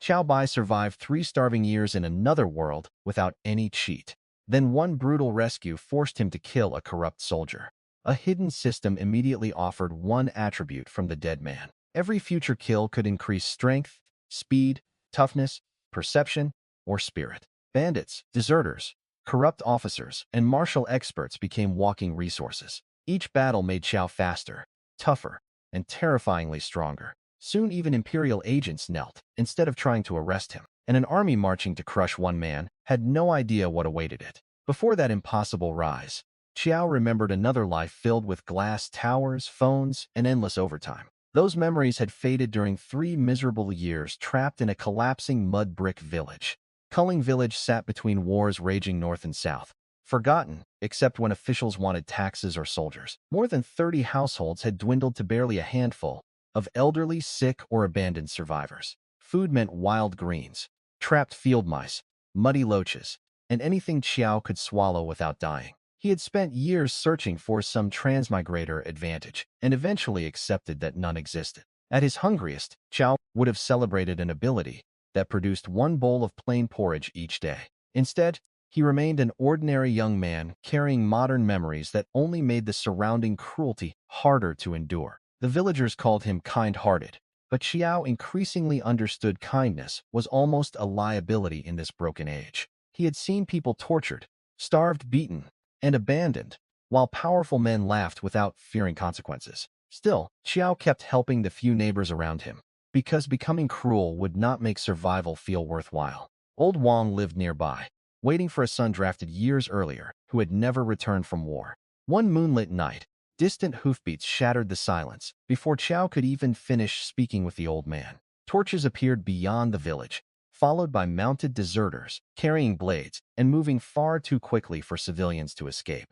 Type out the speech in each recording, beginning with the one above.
Chiao Bai survived 3 starving years in another world without any cheat. Then one brutal rescue forced him to kill a corrupt soldier. A hidden system immediately offered one attribute from the dead man. Every future kill could increase strength, speed, toughness, perception, or spirit. Bandits, deserters, corrupt officers, and martial experts became walking resources. Each battle made Chiao faster, tougher, and terrifyingly stronger. Soon even Imperial agents knelt, instead of trying to arrest him, and an army marching to crush one man had no idea what awaited it. Before that impossible rise, Chiao remembered another life filled with glass towers, phones, and endless overtime. Those memories had faded during 3 miserable years trapped in a collapsing mud brick village. Culling Village sat between wars raging north and south, forgotten except when officials wanted taxes or soldiers. More than 30 households had dwindled to barely a handful of elderly, sick, or abandoned survivors. Food meant wild greens, trapped field mice, muddy loaches, and anything Chiao could swallow without dying. He had spent years searching for some transmigrator advantage and eventually accepted that none existed. At his hungriest, Chiao would have celebrated an ability that produced one bowl of plain porridge each day. Instead, he remained an ordinary young man carrying modern memories that only made the surrounding cruelty harder to endure. The villagers called him kind-hearted, but Chiao increasingly understood kindness was almost a liability in this broken age. He had seen people tortured, starved, beaten, and abandoned, while powerful men laughed without fearing consequences. Still, Chiao kept helping the few neighbors around him, because becoming cruel would not make survival feel worthwhile. Old Wang lived nearby, waiting for a son drafted years earlier who had never returned from war. One moonlit night, distant hoofbeats shattered the silence before Chiao could even finish speaking with the old man. Torches appeared beyond the village, followed by mounted deserters carrying blades and moving far too quickly for civilians to escape.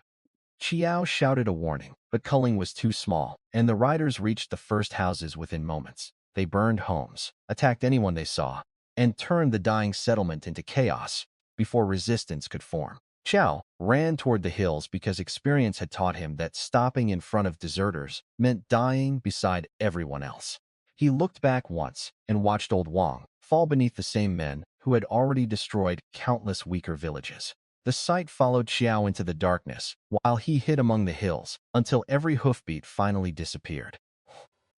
Chiao shouted a warning, but culling was too small, and the riders reached the first houses within moments. They burned homes, attacked anyone they saw, and turned the dying settlement into chaos before resistance could form. Chiao ran toward the hills because experience had taught him that stopping in front of deserters meant dying beside everyone else. He looked back once and watched old Wang fall beneath the same men who had already destroyed countless weaker villages. The sight followed Chiao into the darkness while he hid among the hills until every hoofbeat finally disappeared.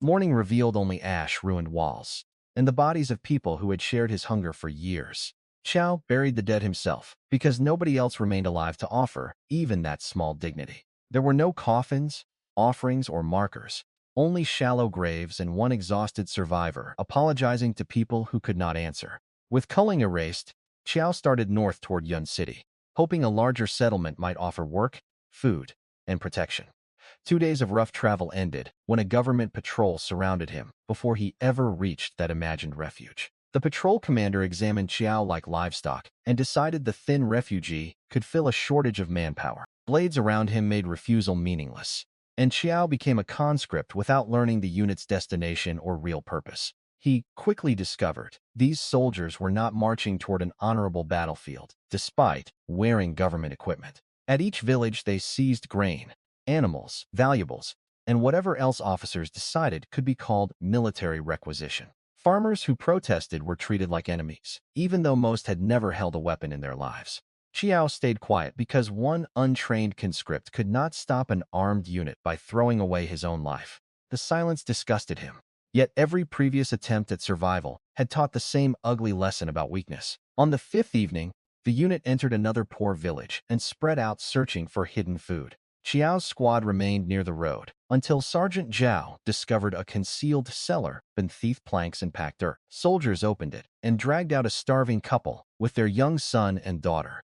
Morning revealed only ash-ruined walls and the bodies of people who had shared his hunger for years. Chiao buried the dead himself because nobody else remained alive to offer even that small dignity. There were no coffins, offerings, or markers, only shallow graves and one exhausted survivor apologizing to people who could not answer. With culling erased, Chiao started north toward Yun City, hoping a larger settlement might offer work, food, and protection. 2 days of rough travel ended when a government patrol surrounded him before he ever reached that imagined refuge. The patrol commander examined Chiao like livestock and decided the thin refugee could fill a shortage of manpower. Blades around him made refusal meaningless, and Chiao became a conscript without learning the unit's destination or real purpose. He quickly discovered these soldiers were not marching toward an honorable battlefield, despite wearing government equipment. At each village, they seized grain, animals, valuables, and whatever else officers decided could be called military requisition. Farmers who protested were treated like enemies, even though most had never held a weapon in their lives. Chiao stayed quiet because one untrained conscript could not stop an armed unit by throwing away his own life. The silence disgusted him. Yet every previous attempt at survival had taught the same ugly lesson about weakness. On the 5th evening, the unit entered another poor village and spread out searching for hidden food. Chiao's squad remained near the road until Sergeant Zhao discovered a concealed cellar beneath planks and packed dirt. Soldiers opened it and dragged out a starving couple with their young son and daughter.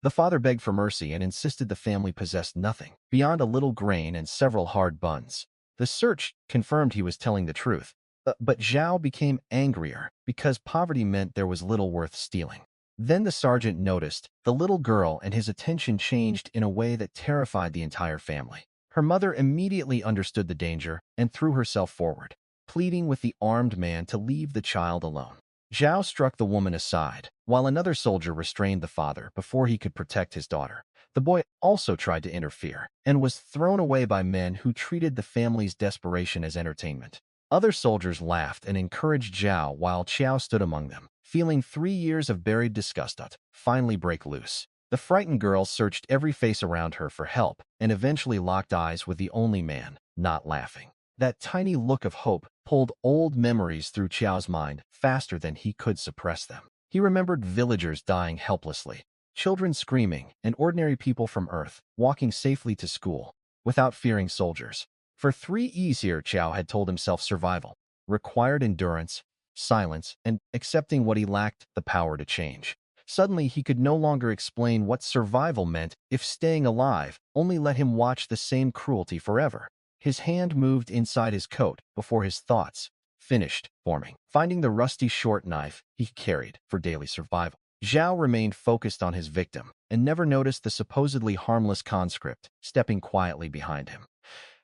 The father begged for mercy and insisted the family possessed nothing beyond a little grain and several hard buns. The search confirmed he was telling the truth, but Zhao became angrier because poverty meant there was little worth stealing. Then the sergeant noticed the little girl and his attention changed in a way that terrified the entire family. Her mother immediately understood the danger and threw herself forward, pleading with the armed man to leave the child alone. Zhao struck the woman aside, while another soldier restrained the father before he could protect his daughter. The boy also tried to interfere and was thrown away by men who treated the family's desperation as entertainment. Other soldiers laughed and encouraged Zhao while Chiao stood among them, feeling 3 years of buried disgust finally break loose. The frightened girl searched every face around her for help and eventually locked eyes with the only man not laughing. That tiny look of hope pulled old memories through Chiao's mind faster than he could suppress them. He remembered villagers dying helplessly, children screaming, and ordinary people from Earth walking safely to school without fearing soldiers. For 3 years here, Chiao had told himself survival required endurance, silence, and accepting what he lacked the power to change. Suddenly, he could no longer explain what survival meant if staying alive only let him watch the same cruelty forever. His hand moved inside his coat before his thoughts finished forming, finding the rusty short knife he carried for daily survival. Zhao remained focused on his victim and never noticed the supposedly harmless conscript stepping quietly behind him.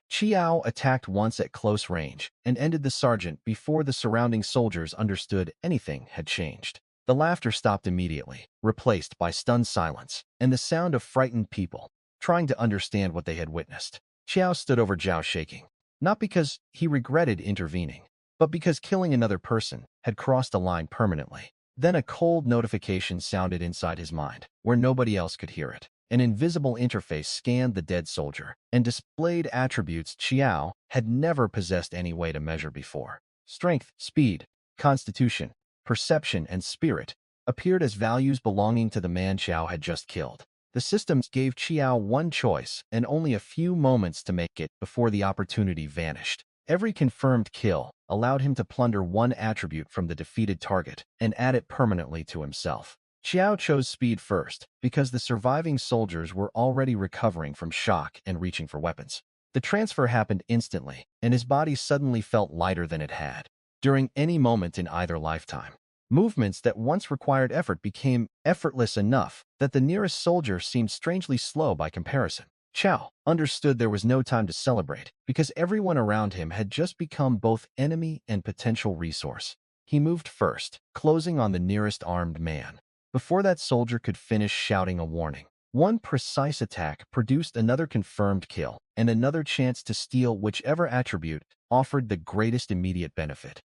Chiao attacked once at close range and ended the sergeant before the surrounding soldiers understood anything had changed. The laughter stopped immediately, replaced by stunned silence and the sound of frightened people trying to understand what they had witnessed. Chiao stood over Zhao shaking, not because he regretted intervening, but because killing another person had crossed a line permanently. Then a cold notification sounded inside his mind, where nobody else could hear it. An invisible interface scanned the dead soldier and displayed attributes Chiao had never possessed any way to measure before. Strength, speed, constitution, perception, and spirit appeared as values belonging to the man Chiao had just killed. The systems gave Chiao one choice and only a few moments to make it before the opportunity vanished. Every confirmed kill allowed him to plunder one attribute from the defeated target and add it permanently to himself. Chiao chose speed first because the surviving soldiers were already recovering from shock and reaching for weapons. The transfer happened instantly, and his body suddenly felt lighter than it had during any moment in either lifetime. Movements that once required effort became effortless enough that the nearest soldier seemed strangely slow by comparison. Chiao understood there was no time to celebrate because everyone around him had just become both enemy and potential resource. He moved first, closing on the nearest armed man. Before that soldier could finish shouting a warning, one precise attack produced another confirmed kill and another chance to steal whichever attribute offered the greatest immediate benefit.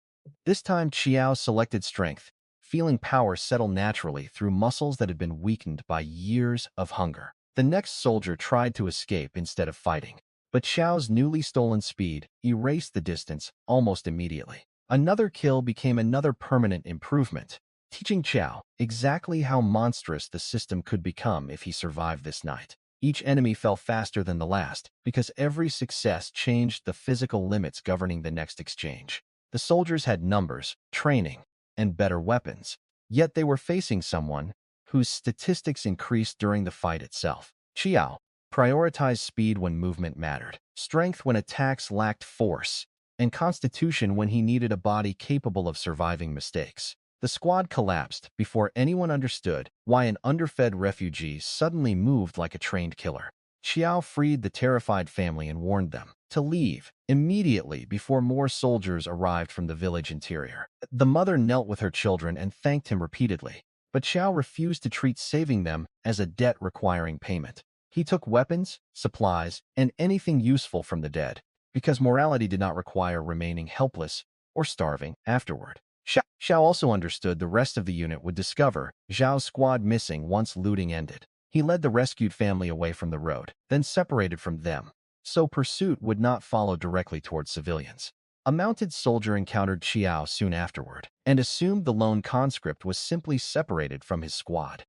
This time, Chiao selected strength, feeling power settle naturally through muscles that had been weakened by years of hunger. The next soldier tried to escape instead of fighting, but Chiao's newly stolen speed erased the distance almost immediately. Another kill became another permanent improvement, teaching Chiao exactly how monstrous the system could become if he survived this night. Each enemy fell faster than the last because every success changed the physical limits governing the next exchange. The soldiers had numbers, training, and better weapons, yet they were facing someone whose statistics increased during the fight itself. Chiao prioritized speed when movement mattered, strength when attacks lacked force, and constitution when he needed a body capable of surviving mistakes. The squad collapsed before anyone understood why an underfed refugee suddenly moved like a trained killer. Chiao freed the terrified family and warned them to leave immediately before more soldiers arrived from the village interior. The mother knelt with her children and thanked him repeatedly, but Chiao refused to treat saving them as a debt requiring payment. He took weapons, supplies, and anything useful from the dead, because morality did not require remaining helpless or starving afterward. Xiao also understood the rest of the unit would discover Zhao's squad missing once looting ended. He led the rescued family away from the road, then separated from them, so pursuit would not follow directly towards civilians. A mounted soldier encountered Chiao soon afterward and assumed the lone conscript was simply separated from his squad.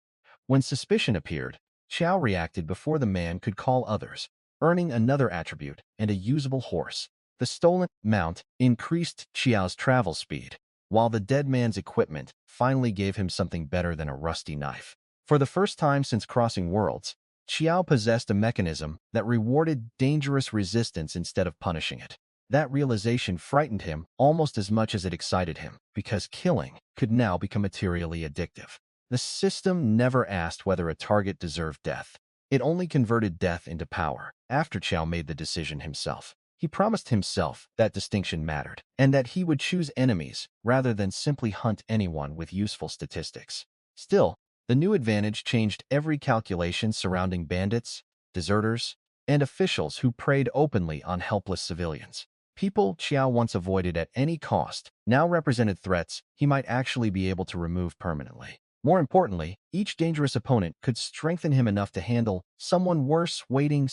When suspicion appeared, Chiao reacted before the man could call others, earning another attribute and a usable horse. The stolen mount increased Chiao's travel speed, while the dead man's equipment finally gave him something better than a rusty knife. For the first time since crossing worlds, Chiao possessed a mechanism that rewarded dangerous resistance instead of punishing it. That realization frightened him almost as much as it excited him, because killing could now become materially addictive. The system never asked whether a target deserved death. It only converted death into power. After Chiao made the decision himself, he promised himself that distinction mattered, and that he would choose enemies rather than simply hunt anyone with useful statistics. Still, the new advantage changed every calculation surrounding bandits, deserters, and officials who preyed openly on helpless civilians. People Chiao once avoided at any cost now represented threats he might actually be able to remove permanently. More importantly, each dangerous opponent could strengthen him enough to handle someone worse waiting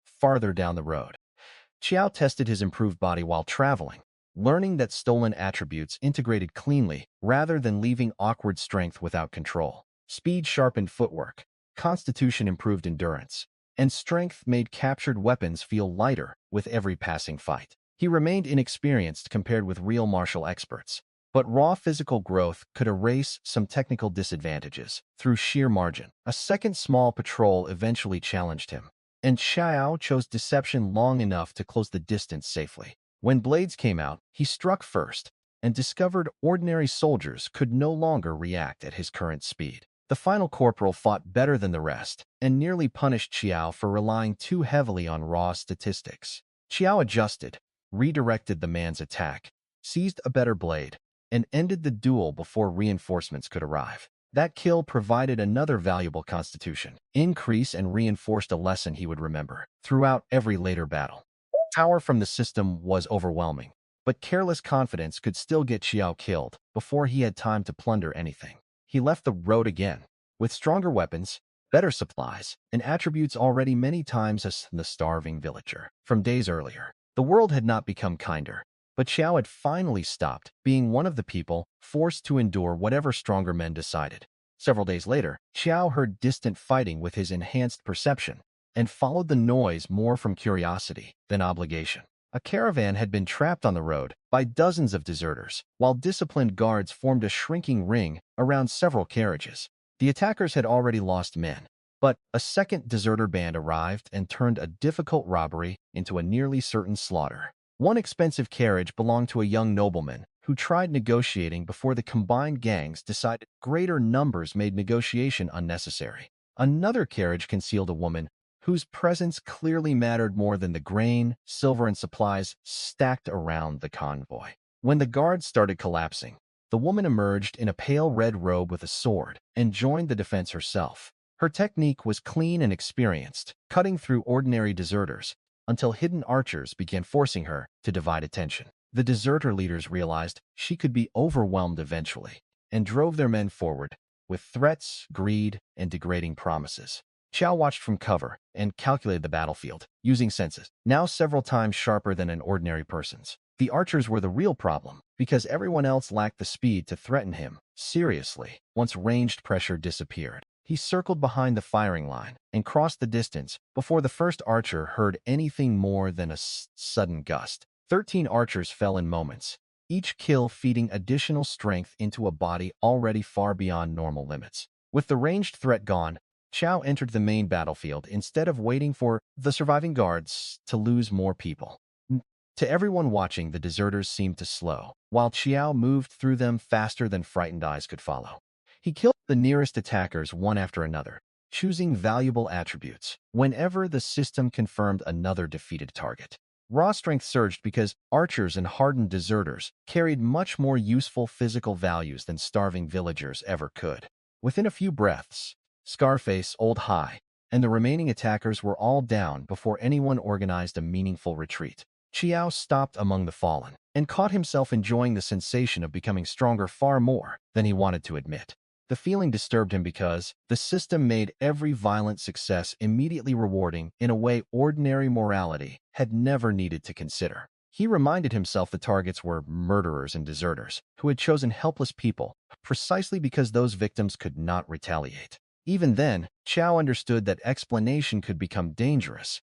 farther down the road. Chiao tested his improved body while traveling, learning that stolen attributes integrated cleanly rather than leaving awkward strength without control. Speed sharpened footwork, constitution improved endurance, and strength made captured weapons feel lighter with every passing fight. He remained inexperienced compared with real martial experts, but raw physical growth could erase some technical disadvantages through sheer margin. A second small patrol eventually challenged him, and Chiao chose deception long enough to close the distance safely. When blades came out, he struck first and discovered ordinary soldiers could no longer react at his current speed. The final corporal fought better than the rest and nearly punished Chiao for relying too heavily on raw statistics. Chiao adjusted, redirected the man's attack, seized a better blade, and ended the duel before reinforcements could arrive. That kill provided another valuable constitution increase and reinforced a lesson he would remember throughout every later battle. Power from the system was overwhelming, but careless confidence could still get Chiao killed before he had time to plunder anything. He left the road again, with stronger weapons, better supplies, and attributes already many times as the starving villager from days earlier. The world had not become kinder, but Chiao had finally stopped being one of the people forced to endure whatever stronger men decided. Several days later, Chiao heard distant fighting with his enhanced perception and followed the noise more from curiosity than obligation. A caravan had been trapped on the road by dozens of deserters, while disciplined guards formed a shrinking ring around several carriages. The attackers had already lost men, but a second deserter band arrived and turned a difficult robbery into a nearly certain slaughter. One expensive carriage belonged to a young nobleman who tried negotiating before the combined gangs decided greater numbers made negotiation unnecessary. Another carriage concealed a woman whose presence clearly mattered more than the grain, silver, and supplies stacked around the convoy. When the guards started collapsing, the woman emerged in a pale red robe with a sword and joined the defense herself. Her technique was clean and experienced, cutting through ordinary deserters until hidden archers began forcing her to divide attention. The deserter leaders realized she could be overwhelmed eventually and drove their men forward with threats, greed, and degrading promises. Chiao watched from cover and calculated the battlefield, using senses, now several times sharper than an ordinary person's. The archers were the real problem, because everyone else lacked the speed to threaten him seriously once ranged pressure disappeared. He circled behind the firing line and crossed the distance before the first archer heard anything more than a sudden gust. 13 archers fell in moments, each kill feeding additional strength into a body already far beyond normal limits. With the ranged threat gone, Chiao entered the main battlefield instead of waiting for the surviving guards to lose more people. To everyone watching, the deserters seemed to slow, while Chiao moved through them faster than frightened eyes could follow. He killed the nearest attackers one after another, choosing valuable attributes whenever the system confirmed another defeated target. Raw strength surged because archers and hardened deserters carried much more useful physical values than starving villagers ever could. Within a few breaths, Scarface, Old High, and the remaining attackers were all down before anyone organized a meaningful retreat. Chiao stopped among the fallen and caught himself enjoying the sensation of becoming stronger far more than he wanted to admit. The feeling disturbed him because the system made every violent success immediately rewarding in a way ordinary morality had never needed to consider. He reminded himself the targets were murderers and deserters who had chosen helpless people precisely because those victims could not retaliate. Even then, Chiao understood that explanation could become dangerous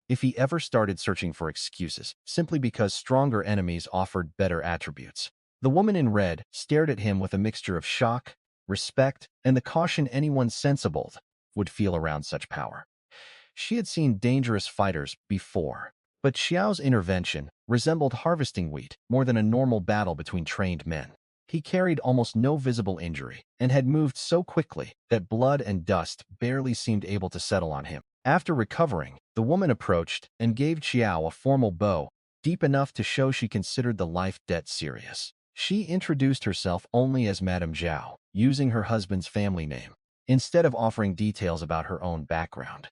if he ever started searching for excuses simply because stronger enemies offered better attributes. The woman in red stared at him with a mixture of shock, respect, and the caution anyone sensible would feel around such power. She had seen dangerous fighters before, but Xiao's intervention resembled harvesting wheat more than a normal battle between trained men. He carried almost no visible injury and had moved so quickly that blood and dust barely seemed able to settle on him. After recovering, the woman approached and gave Chiao a formal bow, deep enough to show she considered the life debt serious. She introduced herself only as Madame Zhao, using her husband's family name, instead of offering details about her own background.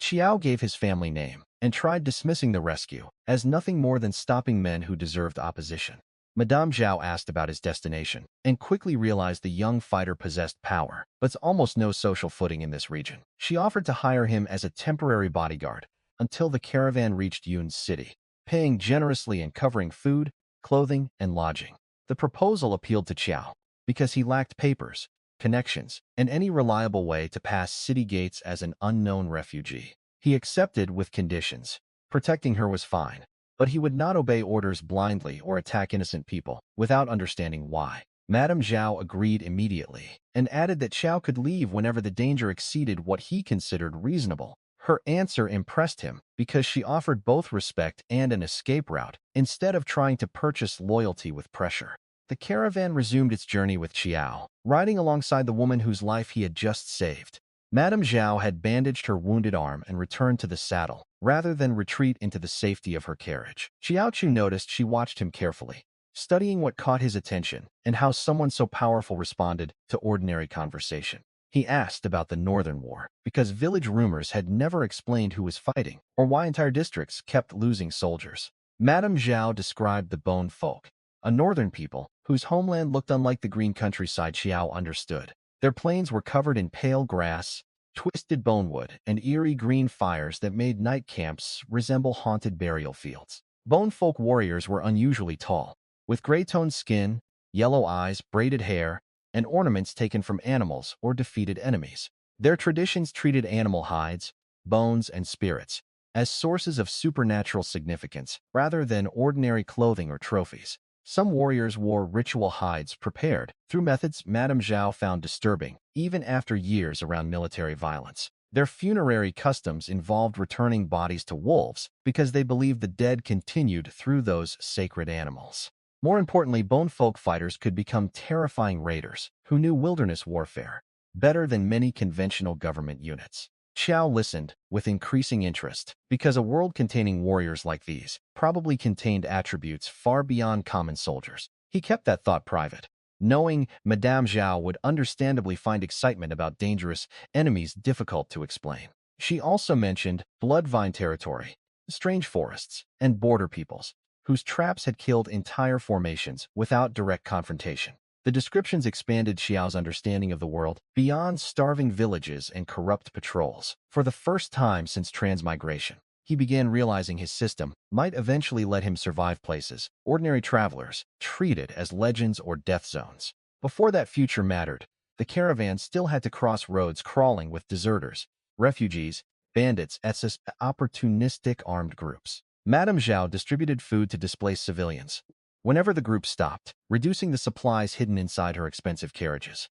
Chiao gave his family name and tried dismissing the rescue as nothing more than stopping men who deserved opposition. Madame Zhao asked about his destination and quickly realized the young fighter possessed power, but almost no social footing in this region. She offered to hire him as a temporary bodyguard until the caravan reached Yun's city, paying generously and covering food, clothing, and lodging. The proposal appealed to Chiao because he lacked papers, connections, and any reliable way to pass city gates as an unknown refugee. He accepted with conditions. Protecting her was fine, but he would not obey orders blindly or attack innocent people without understanding why. Madame Zhao agreed immediately and added that Chiao could leave whenever the danger exceeded what he considered reasonable. Her answer impressed him because she offered both respect and an escape route instead of trying to purchase loyalty with pressure. The caravan resumed its journey with Chiao, riding alongside the woman whose life he had just saved. Madame Zhao had bandaged her wounded arm and returned to the saddle, rather than retreat into the safety of her carriage. Xiao Chu noticed she watched him carefully, studying what caught his attention and how someone so powerful responded to ordinary conversation. He asked about the Northern War, because village rumors had never explained who was fighting or why entire districts kept losing soldiers. Madame Zhao described the Bone Folk, a northern people whose homeland looked unlike the green countryside. Xiao understood. Their plains were covered in pale grass, twisted bonewood, and eerie green fires that made night camps resemble haunted burial fields. Bone Folk warriors were unusually tall, with gray-toned skin, yellow eyes, braided hair, and ornaments taken from animals or defeated enemies. Their traditions treated animal hides, bones, and spirits as sources of supernatural significance rather than ordinary clothing or trophies. Some warriors wore ritual hides prepared through methods Madame Zhao found disturbing, even after years around military violence. Their funerary customs involved returning bodies to wolves because they believed the dead continued through those sacred animals. More importantly, Bone Folk fighters could become terrifying raiders who knew wilderness warfare better than many conventional government units. Xiao listened with increasing interest because a world containing warriors like these probably contained attributes far beyond common soldiers. He kept that thought private, knowing Madame Zhao would understandably find excitement about dangerous enemies difficult to explain. She also mentioned Bloodvine territory, strange forests, and border peoples, whose traps had killed entire formations without direct confrontation. The descriptions expanded Xiao's understanding of the world beyond starving villages and corrupt patrols. For the first time since transmigration, he began realizing his system might eventually let him survive places ordinary travelers treated as legends or death zones. Before that future mattered, the caravan still had to cross roads crawling with deserters, refugees, bandits, and opportunistic armed groups. Madame Zhao distributed food to displaced civilians whenever the group stopped, reducing the supplies hidden inside her expensive carriages.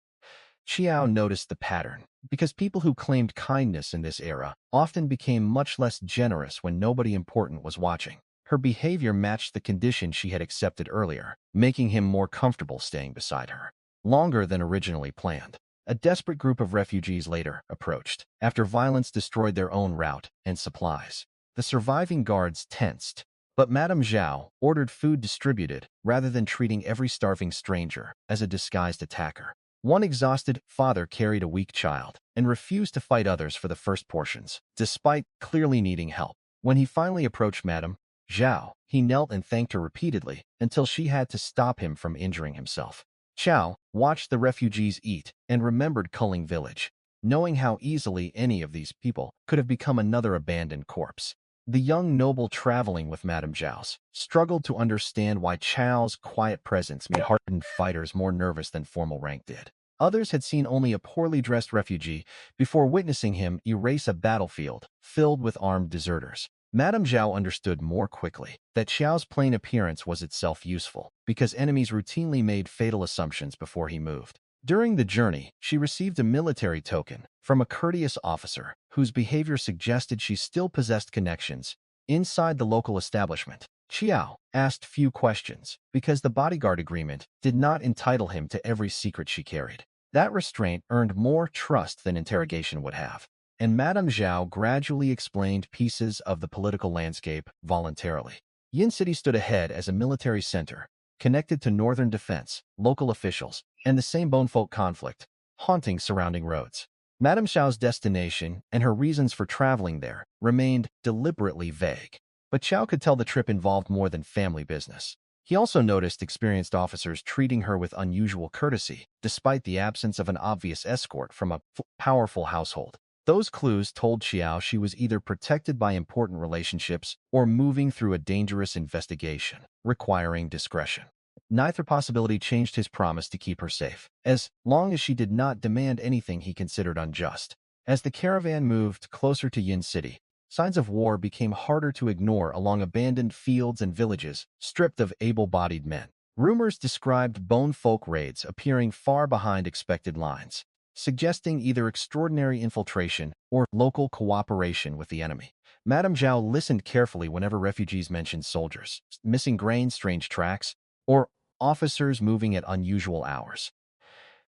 Chiao noticed the pattern, because people who claimed kindness in this era often became much less generous when nobody important was watching. Her behavior matched the condition she had accepted earlier, making him more comfortable staying beside her. Longer than originally planned, a desperate group of refugees later approached, after violence destroyed their own route and supplies. The surviving guards tensed, but Madame Zhao ordered food distributed rather than treating every starving stranger as a disguised attacker. One exhausted father carried a weak child and refused to fight others for the first portions, despite clearly needing help. When he finally approached Madame Zhao, he knelt and thanked her repeatedly until she had to stop him from injuring himself. Chiao watched the refugees eat and remembered Culling village, knowing how easily any of these people could have become another abandoned corpse. The young noble traveling with Madame Zhao struggled to understand why Chao's quiet presence made hardened fighters more nervous than formal rank did. Others had seen only a poorly dressed refugee before witnessing him erase a battlefield filled with armed deserters. Madame Zhao understood more quickly that Xiao's plain appearance was itself useful, because enemies routinely made fatal assumptions before he moved. During the journey, she received a military token from a courteous officer whose behavior suggested she still possessed connections inside the local establishment. Chiao asked few questions because the bodyguard agreement did not entitle him to every secret she carried. That restraint earned more trust than interrogation would have, and Madame Zhao gradually explained pieces of the political landscape voluntarily. Yin City stood ahead as a military center, connected to northern defense, local officials, and the same Bone Folk conflict, haunting surrounding roads. Madame Xiao's destination and her reasons for traveling there remained deliberately vague. But Chiao could tell the trip involved more than family business. He also noticed experienced officers treating her with unusual courtesy, despite the absence of an obvious escort from a powerful household. Those clues told Chiao she was either protected by important relationships or moving through a dangerous investigation, requiring discretion. Neither possibility changed his promise to keep her safe, as long as she did not demand anything he considered unjust. As the caravan moved closer to Yin City, signs of war became harder to ignore along abandoned fields and villages, stripped of able-bodied men. Rumors described bone folk raids appearing far behind expected lines, suggesting either extraordinary infiltration or local cooperation with the enemy. Madame Zhao listened carefully whenever refugees mentioned soldiers, missing grain, strange tracks, or officers moving at unusual hours.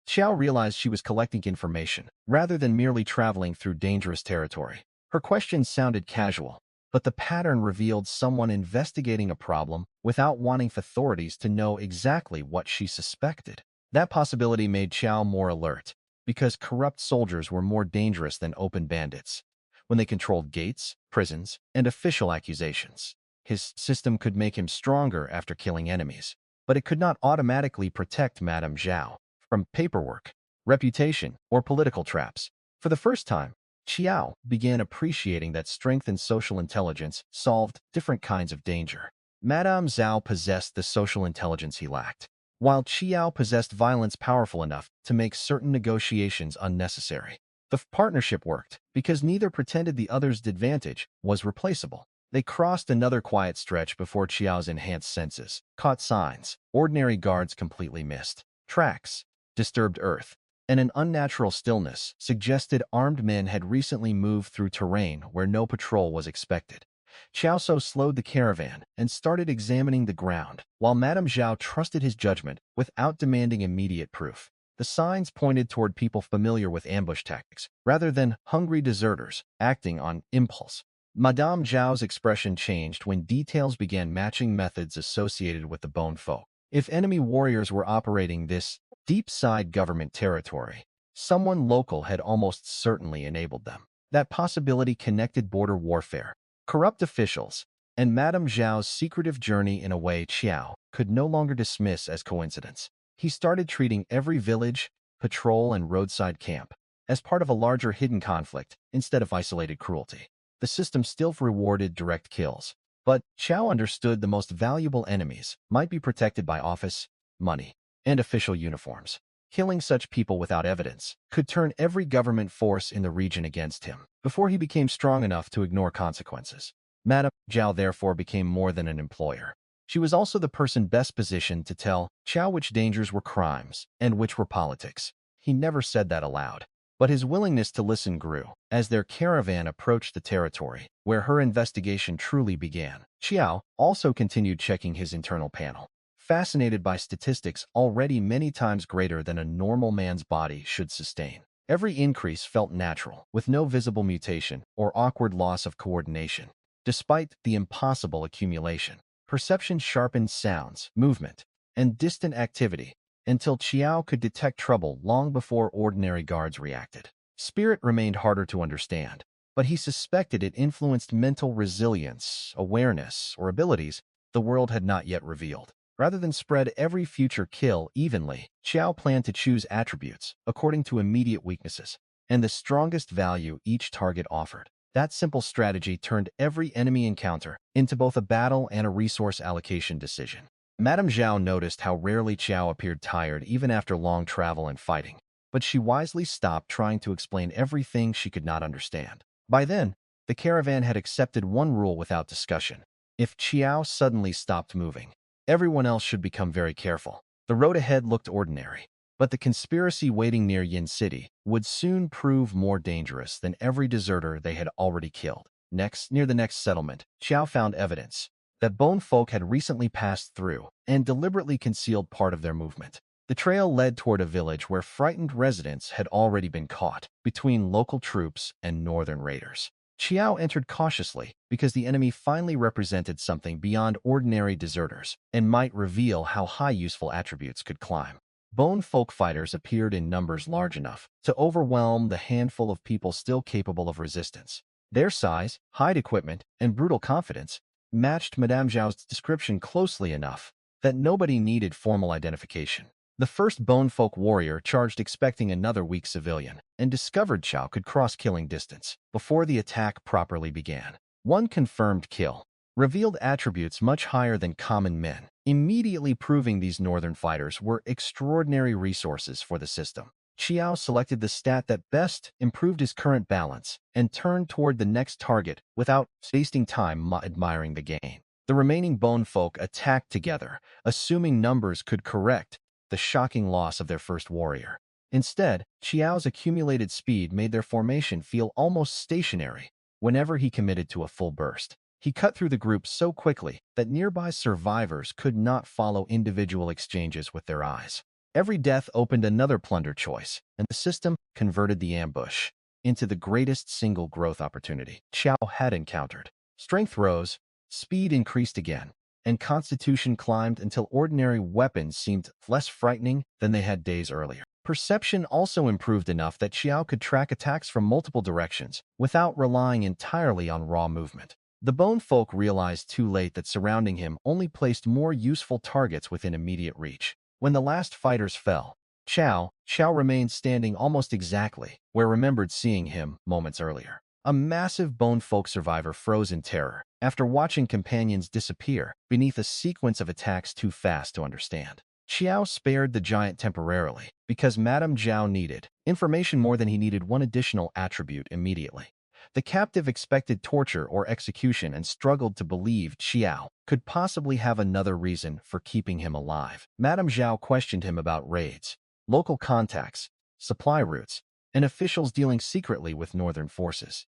Xiao realized she was collecting information, rather than merely traveling through dangerous territory. Her questions sounded casual, but the pattern revealed someone investigating a problem without wanting authorities to know exactly what she suspected. That possibility made Xiao more alert, because corrupt soldiers were more dangerous than open bandits. When they controlled gates, prisons, and official accusations, his system could make him stronger after killing enemies, but it could not automatically protect Madame Zhao from paperwork, reputation, or political traps. For the first time, Chiao began appreciating that strength and social intelligence solved different kinds of danger. Madame Zhao possessed the social intelligence he lacked, while Chiao possessed violence powerful enough to make certain negotiations unnecessary. The partnership worked because neither pretended the other's advantage was replaceable. They crossed another quiet stretch before Chiao's enhanced senses caught signs ordinary guards completely missed. Tracks, disturbed earth, and an unnatural stillness suggested armed men had recently moved through terrain where no patrol was expected. Chiao slowed the caravan and started examining the ground, while Madame Zhao trusted his judgment without demanding immediate proof. The signs pointed toward people familiar with ambush tactics, rather than hungry deserters acting on impulse. Madame Zhao's expression changed when details began matching methods associated with the bone folk. If enemy warriors were operating this deep-side government territory, someone local had almost certainly enabled them. That possibility connected border warfare, corrupt officials, and Madame Zhao's secretive journey in a way Chiao could no longer dismiss as coincidence. He started treating every village, patrol, and roadside camp as part of a larger hidden conflict instead of isolated cruelty. The system still rewarded direct kills, but Chiao understood the most valuable enemies might be protected by office, money, and official uniforms. Killing such people without evidence could turn every government force in the region against him before he became strong enough to ignore consequences. Madame Zhao therefore became more than an employer. She was also the person best positioned to tell Chiao which dangers were crimes and which were politics. He never said that aloud, but his willingness to listen grew as their caravan approached the territory where her investigation truly began. Chiao also continued checking his internal panel, fascinated by statistics already many times greater than a normal man's body should sustain. Every increase felt natural, with no visible mutation or awkward loss of coordination. Despite the impossible accumulation, perception sharpened sounds, movement, and distant activity until Chiao could detect trouble long before ordinary guards reacted. Spirit remained harder to understand, but he suspected it influenced mental resilience, awareness, or abilities the world had not yet revealed. Rather than spread every future kill evenly, Chiao planned to choose attributes according to immediate weaknesses and the strongest value each target offered. That simple strategy turned every enemy encounter into both a battle and a resource allocation decision. Madame Zhao noticed how rarely Chiao appeared tired even after long travel and fighting, but she wisely stopped trying to explain everything she could not understand. By then, the caravan had accepted one rule without discussion. If Chiao suddenly stopped moving, everyone else should become very careful. The road ahead looked ordinary, but the conspiracy waiting near Yin City would soon prove more dangerous than every deserter they had already killed. Next, near the next settlement, Chiao found evidence that bone folk had recently passed through and deliberately concealed part of their movement. The trail led toward a village where frightened residents had already been caught between local troops and northern raiders. Chiao entered cautiously because the enemy finally represented something beyond ordinary deserters and might reveal how high useful attributes could climb. Bone folk fighters appeared in numbers large enough to overwhelm the handful of people still capable of resistance. Their size, hide equipment, and brutal confidence matched Madame Zhao's description closely enough that nobody needed formal identification. The first bone folk warrior charged expecting another weak civilian and discovered Chiao could cross killing distance before the attack properly began. One confirmed kill revealed attributes much higher than common men, immediately proving these northern fighters were extraordinary resources for the system. Chiao selected the stat that best improved his current balance and turned toward the next target without wasting time admiring the gain. The remaining bone folk attacked together, assuming numbers could correct the shocking loss of their first warrior. Instead, Chiao's accumulated speed made their formation feel almost stationary whenever he committed to a full burst. He cut through the group so quickly that nearby survivors could not follow individual exchanges with their eyes. Every death opened another plunder choice, and the system converted the ambush into the greatest single growth opportunity Chiao had encountered. Strength rose, speed increased again, and constitution climbed until ordinary weapons seemed less frightening than they had days earlier. Perception also improved enough that Chiao could track attacks from multiple directions without relying entirely on raw movement. The bone folk realized too late that surrounding him only placed more useful targets within immediate reach. When the last fighters fell, Chiao remained standing almost exactly where remembered seeing him moments earlier. A massive bone folk survivor froze in terror after watching companions disappear beneath a sequence of attacks too fast to understand. Chiao spared the giant temporarily because Madame Zhao needed information more than he needed one additional attribute immediately. The captive expected torture or execution and struggled to believe Chiao could possibly have another reason for keeping him alive. Madame Zhao questioned him about raids, local contacts, supply routes, and officials dealing secretly with northern forces.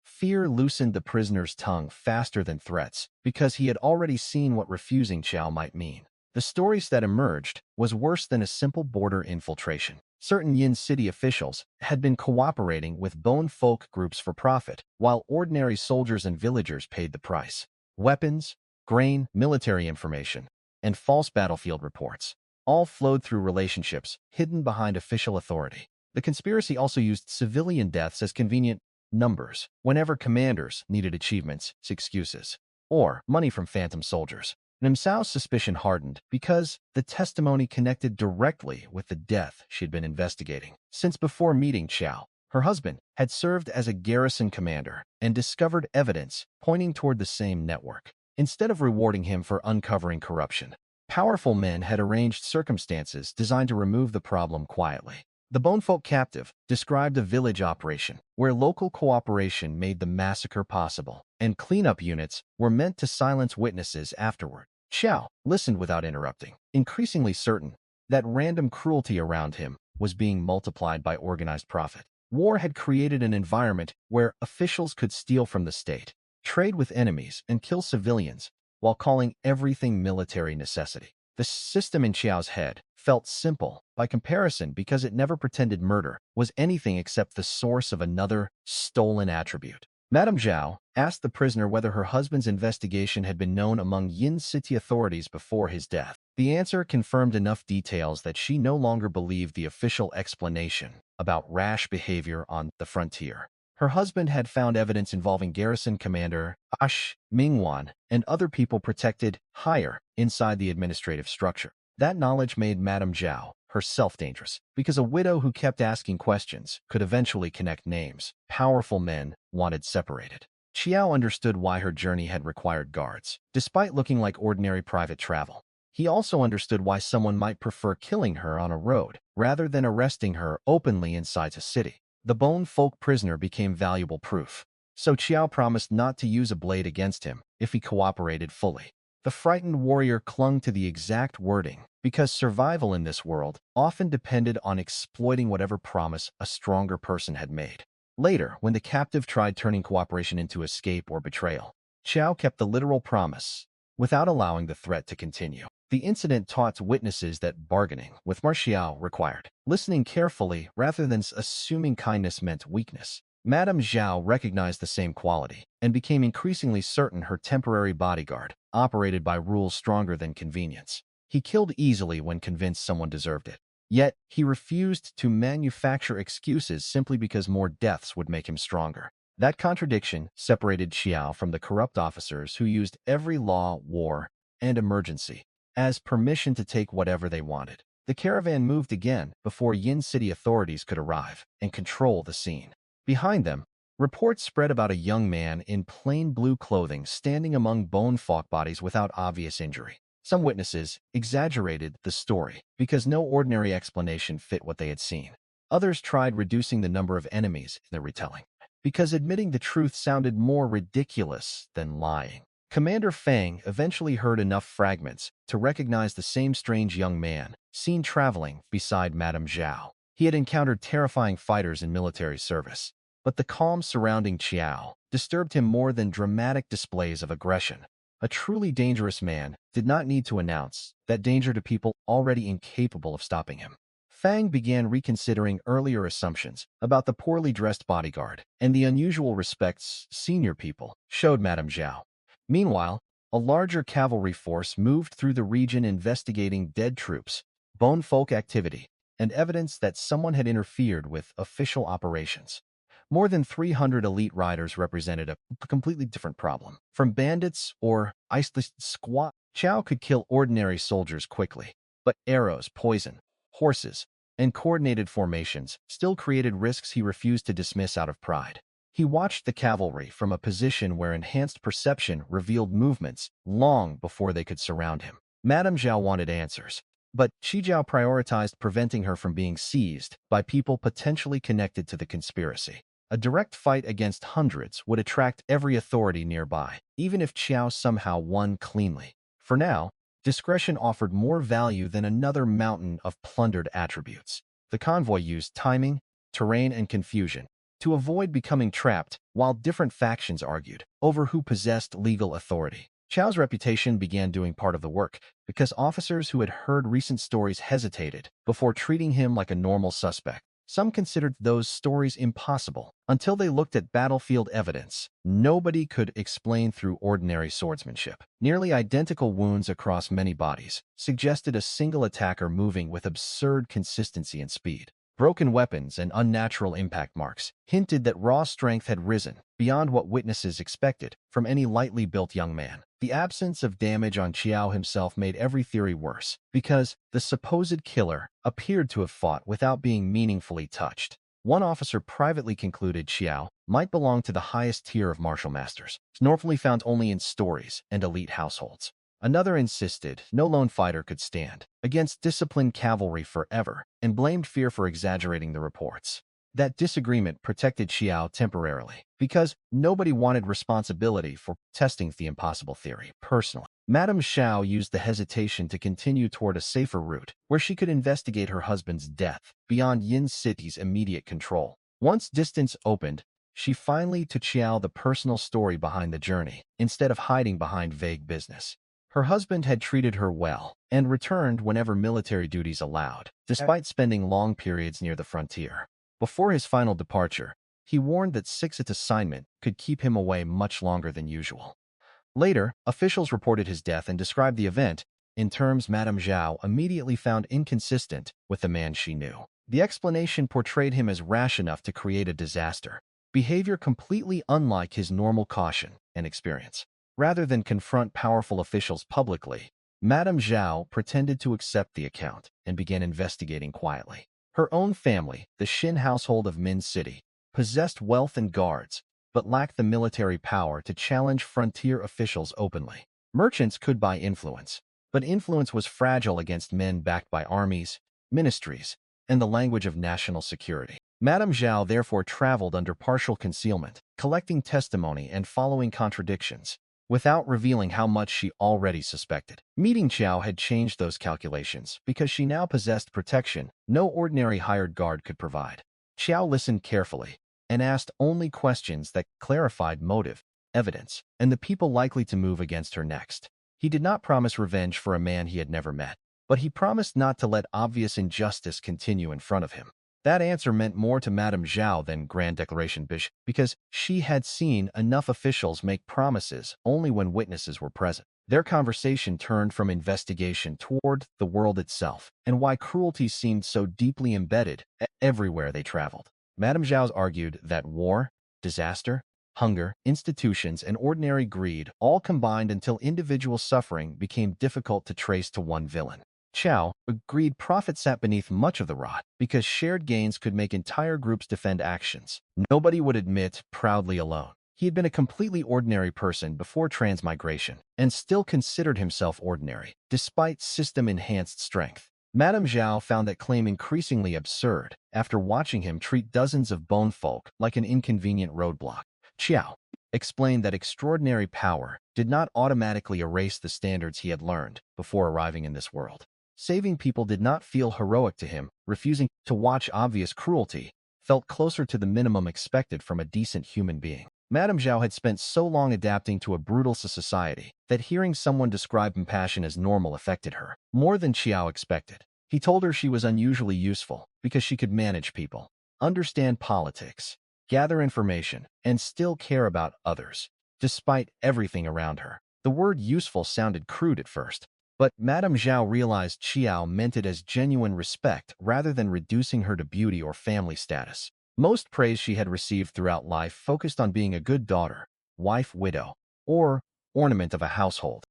Fear loosened the prisoner's tongue faster than threats because he had already seen what refusing Chiao might mean. The stories that emerged was worse than a simple border infiltration. Certain Yin City officials had been cooperating with bone folk groups for profit, while ordinary soldiers and villagers paid the price. Weapons, grain, military information, and false battlefield reports all flowed through relationships hidden behind official authority. The conspiracy also used civilian deaths as convenient numbers whenever commanders needed achievements, excuses, or money from phantom soldiers. Nim Sao's suspicion hardened because the testimony connected directly with the death she'd been investigating. Since before meeting Chiao, her husband had served as a garrison commander and discovered evidence pointing toward the same network. Instead of rewarding him for uncovering corruption, powerful men had arranged circumstances designed to remove the problem quietly. The Bonefolk captive described a village operation where local cooperation made the massacre possible, and cleanup units were meant to silence witnesses afterward. Chiao listened without interrupting, increasingly certain that random cruelty around him was being multiplied by organized profit. War had created an environment where officials could steal from the state, trade with enemies, and kill civilians while calling everything military necessity. The system in Chiao's head felt simple by comparison because it never pretended murder was anything except the source of another stolen attribute. Madame Zhao asked the prisoner whether her husband's investigation had been known among Yin City authorities before his death. The answer confirmed enough details that she no longer believed the official explanation about rash behavior on the frontier. Her husband had found evidence involving garrison commander Mingwan and other people protected higher inside the administrative structure. That knowledge made Madame Zhao herself dangerous, because a widow who kept asking questions could eventually connect names powerful men wanted separated. Chiao understood why her journey had required guards, despite looking like ordinary private travel. He also understood why someone might prefer killing her on a road rather than arresting her openly inside a city. The bone folk prisoner became valuable proof, so Chiao promised not to use a blade against him if he cooperated fully. The frightened warrior clung to the exact wording because survival in this world often depended on exploiting whatever promise a stronger person had made. Later, when the captive tried turning cooperation into escape or betrayal, Chiao kept the literal promise without allowing the threat to continue. The incident taught witnesses that bargaining with Martial required listening carefully rather than assuming kindness meant weakness. Madame Zhao recognized the same quality and became increasingly certain her temporary bodyguard operated by rules stronger than convenience. He killed easily when convinced someone deserved it. Yet, he refused to manufacture excuses simply because more deaths would make him stronger. That contradiction separated Chiao from the corrupt officers who used every law, war, and emergency as permission to take whatever they wanted. The caravan moved again before Yin City authorities could arrive and control the scene. Behind them, reports spread about a young man in plain blue clothing standing among bone folk bodies without obvious injury. Some witnesses exaggerated the story because no ordinary explanation fit what they had seen. Others tried reducing the number of enemies in the retelling because admitting the truth sounded more ridiculous than lying. Commander Fang eventually heard enough fragments to recognize the same strange young man seen traveling beside Madame Zhao. He had encountered terrifying fighters in military service, but the calm surrounding Chiao disturbed him more than dramatic displays of aggression. A truly dangerous man did not need to announce that danger to people already incapable of stopping him. Fang began reconsidering earlier assumptions about the poorly dressed bodyguard and the unusual respects senior people showed Madame Zhao. Meanwhile, a larger cavalry force moved through the region investigating dead troops, bone folk activity, and evidence that someone had interfered with official operations. More than 300 elite riders represented a completely different problem. From bandits or iceless squat, Chiao could kill ordinary soldiers quickly, but arrows, poison, horses, and coordinated formations still created risks he refused to dismiss out of pride. He watched the cavalry from a position where enhanced perception revealed movements long before they could surround him. Madame Zhao wanted answers, but Zhao prioritized preventing her from being seized by people potentially connected to the conspiracy. A direct fight against hundreds would attract every authority nearby, even if Chiao somehow won cleanly. For now, discretion offered more value than another mountain of plundered attributes. The convoy used timing, terrain, and confusion to avoid becoming trapped while different factions argued over who possessed legal authority. Chiao's reputation began doing part of the work because officers who had heard recent stories hesitated before treating him like a normal suspect. Some considered those stories impossible until they looked at battlefield evidence nobody could explain through ordinary swordsmanship. Nearly identical wounds across many bodies suggested a single attacker moving with absurd consistency and speed. Broken weapons and unnatural impact marks hinted that raw strength had risen beyond what witnesses expected from any lightly built young man. The absence of damage on Chiao himself made every theory worse, because the supposed killer appeared to have fought without being meaningfully touched. One officer privately concluded Chiao might belong to the highest tier of martial masters, normally found only in stories and elite households. Another insisted no lone fighter could stand against disciplined cavalry forever and blamed fear for exaggerating the reports. That disagreement protected Chiao temporarily because nobody wanted responsibility for testing the impossible theory personally. Madame Zhao used the hesitation to continue toward a safer route where she could investigate her husband's death beyond Yin City's immediate control. Once distance opened, she finally told Chiao the personal story behind the journey instead of hiding behind vague business. Her husband had treated her well and returned whenever military duties allowed, despite spending long periods near the frontier. Before his final departure, he warned that Six's assignment could keep him away much longer than usual. Later, officials reported his death and described the event in terms Madame Zhao immediately found inconsistent with the man she knew. The explanation portrayed him as rash enough to create a disaster, behavior completely unlike his normal caution and experience. Rather than confront powerful officials publicly, Madame Zhao pretended to accept the account and began investigating quietly. Her own family, the Shin household of Min City, possessed wealth and guards, but lacked the military power to challenge frontier officials openly. Merchants could buy influence, but influence was fragile against men backed by armies, ministries, and the language of national security. Madame Zhao therefore traveled under partial concealment, collecting testimony and following contradictions, without revealing how much she already suspected. Meeting Chiao had changed those calculations because she now possessed protection no ordinary hired guard could provide. Chiao listened carefully and asked only questions that clarified motive, evidence, and the people likely to move against her next. He did not promise revenge for a man he had never met, but he promised not to let obvious injustice continue in front of him. That answer meant more to Madame Zhao than Grand Declaration Bish because she had seen enough officials make promises only when witnesses were present. Their conversation turned from investigation toward the world itself and why cruelty seemed so deeply embedded everywhere they traveled. Madame Zhao argued that war, disaster, hunger, institutions, and ordinary greed all combined until individual suffering became difficult to trace to one villain. Chiao agreed profit sat beneath much of the rot because shared gains could make entire groups defend actions nobody would admit proudly alone. He had been a completely ordinary person before transmigration and still considered himself ordinary, despite system-enhanced strength. Madame Zhao found that claim increasingly absurd after watching him treat dozens of bone folk like an inconvenient roadblock. Chiao explained that extraordinary power did not automatically erase the standards he had learned before arriving in this world. Saving people did not feel heroic to him. Refusing to watch obvious cruelty felt closer to the minimum expected from a decent human being. Madame Zhao had spent so long adapting to a brutal society that hearing someone describe compassion as normal affected her more than Chiao expected. He told her she was unusually useful because she could manage people, understand politics, gather information, and still care about others, despite everything around her. The word useful sounded crude at first, but Madame Zhao realized Chiao meant it as genuine respect rather than reducing her to beauty or family status. Most praise she had received throughout life focused on being a good daughter, wife, widow, or ornament of a household.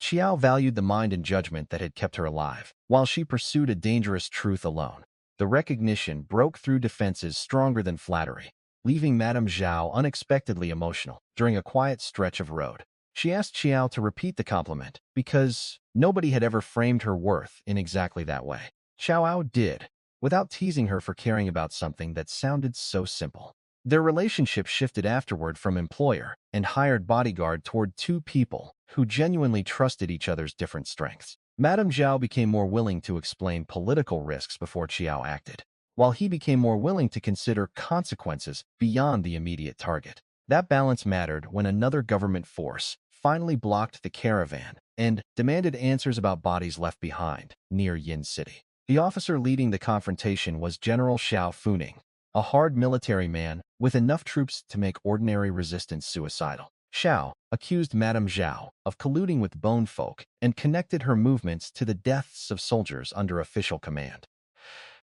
Chiao valued the mind and judgment that had kept her alive, while she pursued a dangerous truth alone. The recognition broke through defenses stronger than flattery, leaving Madame Zhao unexpectedly emotional during a quiet stretch of road. She asked Chiao to repeat the compliment because nobody had ever framed her worth in exactly that way. Chiao did, without teasing her for caring about something that sounded so simple. Their relationship shifted afterward from employer and hired bodyguard toward two people who genuinely trusted each other's different strengths. Madame Zhao became more willing to explain political risks before Chiao acted, while he became more willing to consider consequences beyond the immediate target. That balance mattered when another government force finally blocked the caravan and demanded answers about bodies left behind near Yin City. The officer leading the confrontation was General Xiao Funing, a hard military man with enough troops to make ordinary resistance suicidal. Xiao accused Madame Zhao of colluding with bone folk and connected her movements to the deaths of soldiers under official command.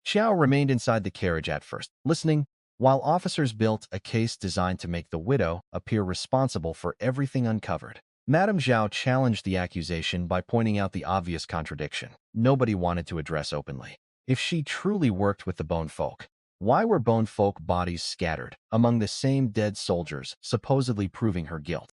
Xiao remained inside the carriage at first, listening, while officers built a case designed to make the widow appear responsible for everything uncovered. Madame Zhao challenged the accusation by pointing out the obvious contradiction nobody wanted to address openly. If she truly worked with the bone folk, why were bone folk bodies scattered among the same dead soldiers, supposedly proving her guilt?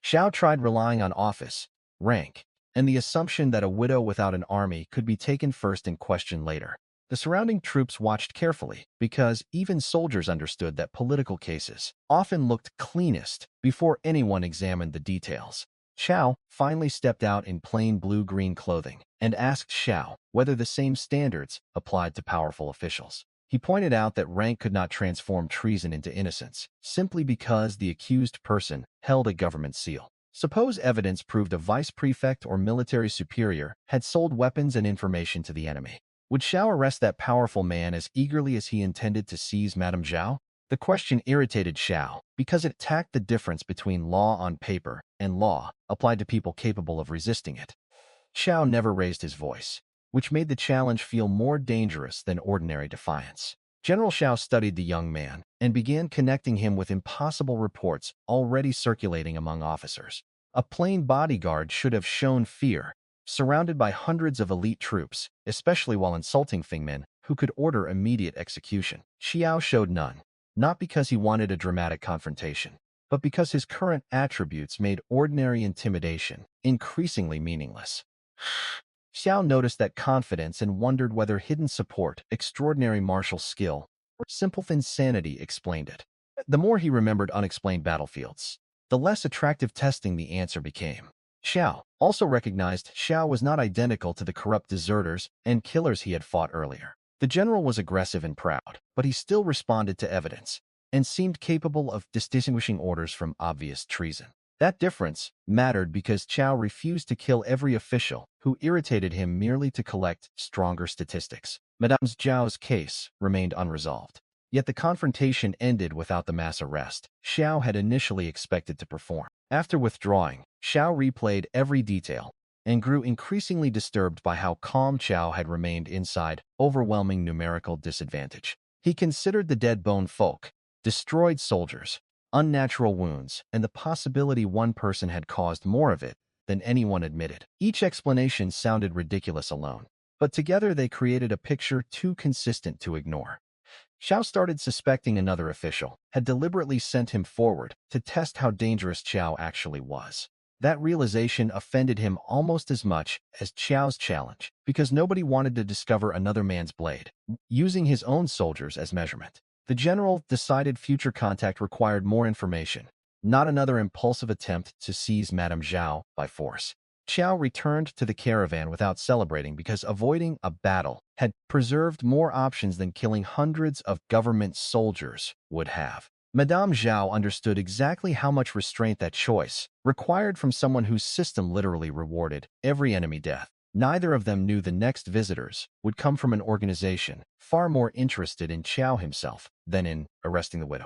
Xiao tried relying on office, rank, and the assumption that a widow without an army could be taken first and questioned later. The surrounding troops watched carefully because even soldiers understood that political cases often looked cleanest before anyone examined the details. Xiao finally stepped out in plain blue-green clothing and asked Xiao whether the same standards applied to powerful officials. He pointed out that rank could not transform treason into innocence simply because the accused person held a government seal. Suppose evidence proved a vice prefect or military superior had sold weapons and information to the enemy. Would Xiao arrest that powerful man as eagerly as he intended to seize Madame Zhao? The question irritated Xiao because it attacked the difference between law on paper and law applied to people capable of resisting it. Xiao never raised his voice, which made the challenge feel more dangerous than ordinary defiance. General Xiao studied the young man and began connecting him with impossible reports already circulating among officers. A plain bodyguard should have shown fear, surrounded by hundreds of elite troops, especially while insulting Fingmen, who could order immediate execution. Xiao showed none, not because he wanted a dramatic confrontation, but because his current attributes made ordinary intimidation increasingly meaningless. Xiao noticed that confidence and wondered whether hidden support, extraordinary martial skill, or simple insanity explained it. The more he remembered unexplained battlefields, the less attractive testing the answer became. Xiao also recognized Xiao was not identical to the corrupt deserters and killers he had fought earlier. The general was aggressive and proud, but he still responded to evidence and seemed capable of distinguishing orders from obvious treason. That difference mattered because Xiao refused to kill every official who irritated him merely to collect stronger statistics. Madame Zhao's case remained unresolved. Yet the confrontation ended without the mass arrest Xiao had initially expected to perform. After withdrawing, Xiao replayed every detail and grew increasingly disturbed by how calm Chiao had remained inside overwhelming numerical disadvantage. He considered the dead bone folk, destroyed soldiers, unnatural wounds, and the possibility one person had caused more of it than anyone admitted. Each explanation sounded ridiculous alone, but together they created a picture too consistent to ignore. Xiao started suspecting another official had deliberately sent him forward to test how dangerous Chiao actually was. That realization offended him almost as much as Chiao's challenge, because nobody wanted to discover another man's blade, using his own soldiers as measurement. The general decided future contact required more information, not another impulsive attempt to seize Madame Zhao by force. Chiao returned to the caravan without celebrating because avoiding a battle had preserved more options than killing hundreds of government soldiers would have. Madame Zhao understood exactly how much restraint that choice required from someone whose system literally rewarded every enemy death. Neither of them knew the next visitors would come from an organization far more interested in Chiao himself than in arresting the widow.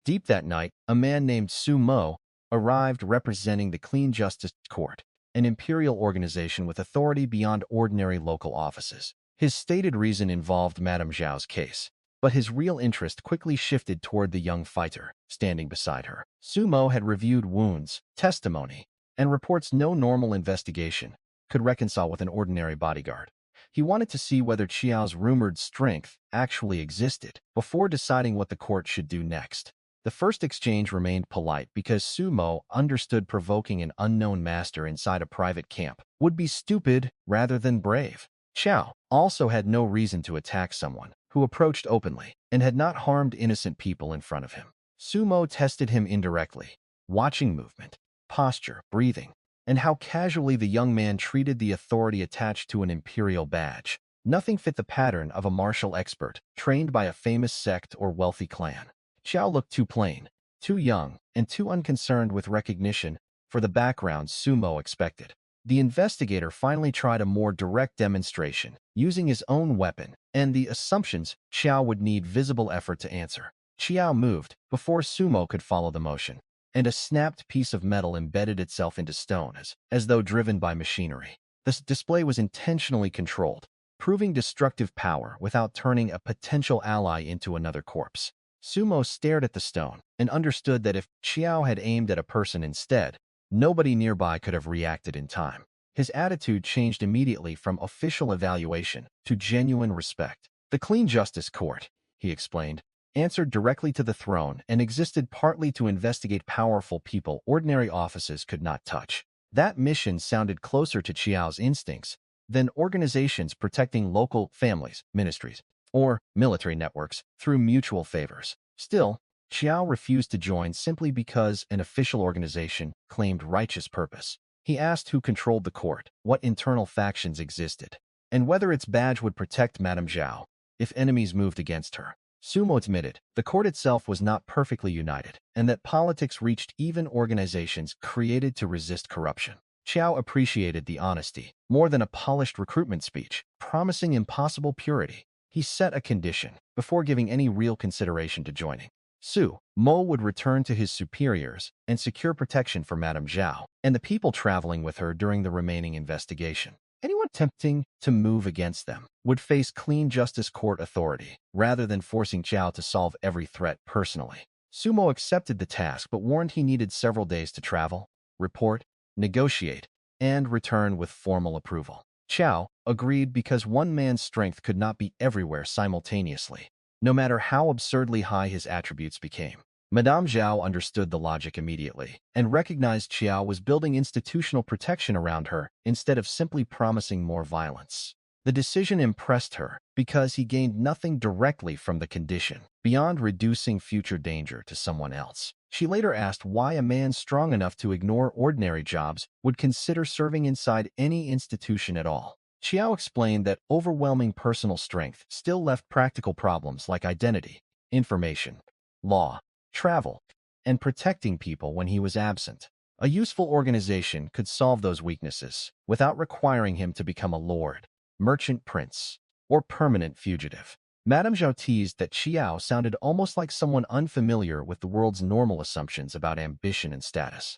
Deep that night, a man named Su Mo arrived representing the Clean Justice Court, an imperial organization with authority beyond ordinary local offices. His stated reason involved Madame Zhao's case, but his real interest quickly shifted toward the young fighter standing beside her. Sumo had reviewed wounds, testimony, and reports no normal investigation could reconcile with an ordinary bodyguard. He wanted to see whether Chiao's rumored strength actually existed before deciding what the court should do next. The first exchange remained polite because Sumo understood provoking an unknown master inside a private camp would be stupid rather than brave. Chiao also had no reason to attack someone who approached openly and had not harmed innocent people in front of him. Sumo tested him indirectly, watching movement, posture, breathing, and how casually the young man treated the authority attached to an imperial badge. Nothing fit the pattern of a martial expert trained by a famous sect or wealthy clan. Chiao looked too plain, too young, and too unconcerned with recognition for the background Sumo expected. The investigator finally tried a more direct demonstration, using his own weapon, and the assumptions Chiao would need visible effort to answer. Chiao moved before Sumo could follow the motion, and a snapped piece of metal embedded itself into stone as though driven by machinery. This display was intentionally controlled, proving destructive power without turning a potential ally into another corpse. Sumo stared at the stone and understood that if Chiao had aimed at a person instead, nobody nearby could have reacted in time. His attitude changed immediately from official evaluation to genuine respect. The Clean Justice Court, he explained, answered directly to the throne and existed partly to investigate powerful people ordinary offices could not touch. That mission sounded closer to Chiao's instincts than organizations protecting local families, ministries, or military networks through mutual favors. Still, Chiao refused to join simply because an official organization claimed righteous purpose. He asked who controlled the court, what internal factions existed, and whether its badge would protect Madame Zhao if enemies moved against her. Sumo admitted the court itself was not perfectly united, and that politics reached even organizations created to resist corruption. Chiao appreciated the honesty more than a polished recruitment speech, promising impossible purity. He set a condition before giving any real consideration to joining. Su Mo would return to his superiors and secure protection for Madame Zhao and the people traveling with her during the remaining investigation. Anyone attempting to move against them would face Clean Justice Court authority rather than forcing Chiao to solve every threat personally. Sumo accepted the task but warned he needed several days to travel, report, negotiate, and return with formal approval. Chiao agreed because one man's strength could not be everywhere simultaneously, no matter how absurdly high his attributes became. Madame Zhao understood the logic immediately and recognized Chiao was building institutional protection around her instead of simply promising more violence. The decision impressed her because he gained nothing directly from the condition, beyond reducing future danger to someone else. She later asked why a man strong enough to ignore ordinary jobs would consider serving inside any institution at all. Chiao explained that overwhelming personal strength still left practical problems like identity, information, law, travel, and protecting people when he was absent. A useful organization could solve those weaknesses without requiring him to become a lord, merchant prince, or permanent fugitive. Madame Zhao teased that Chiao sounded almost like someone unfamiliar with the world's normal assumptions about ambition and status.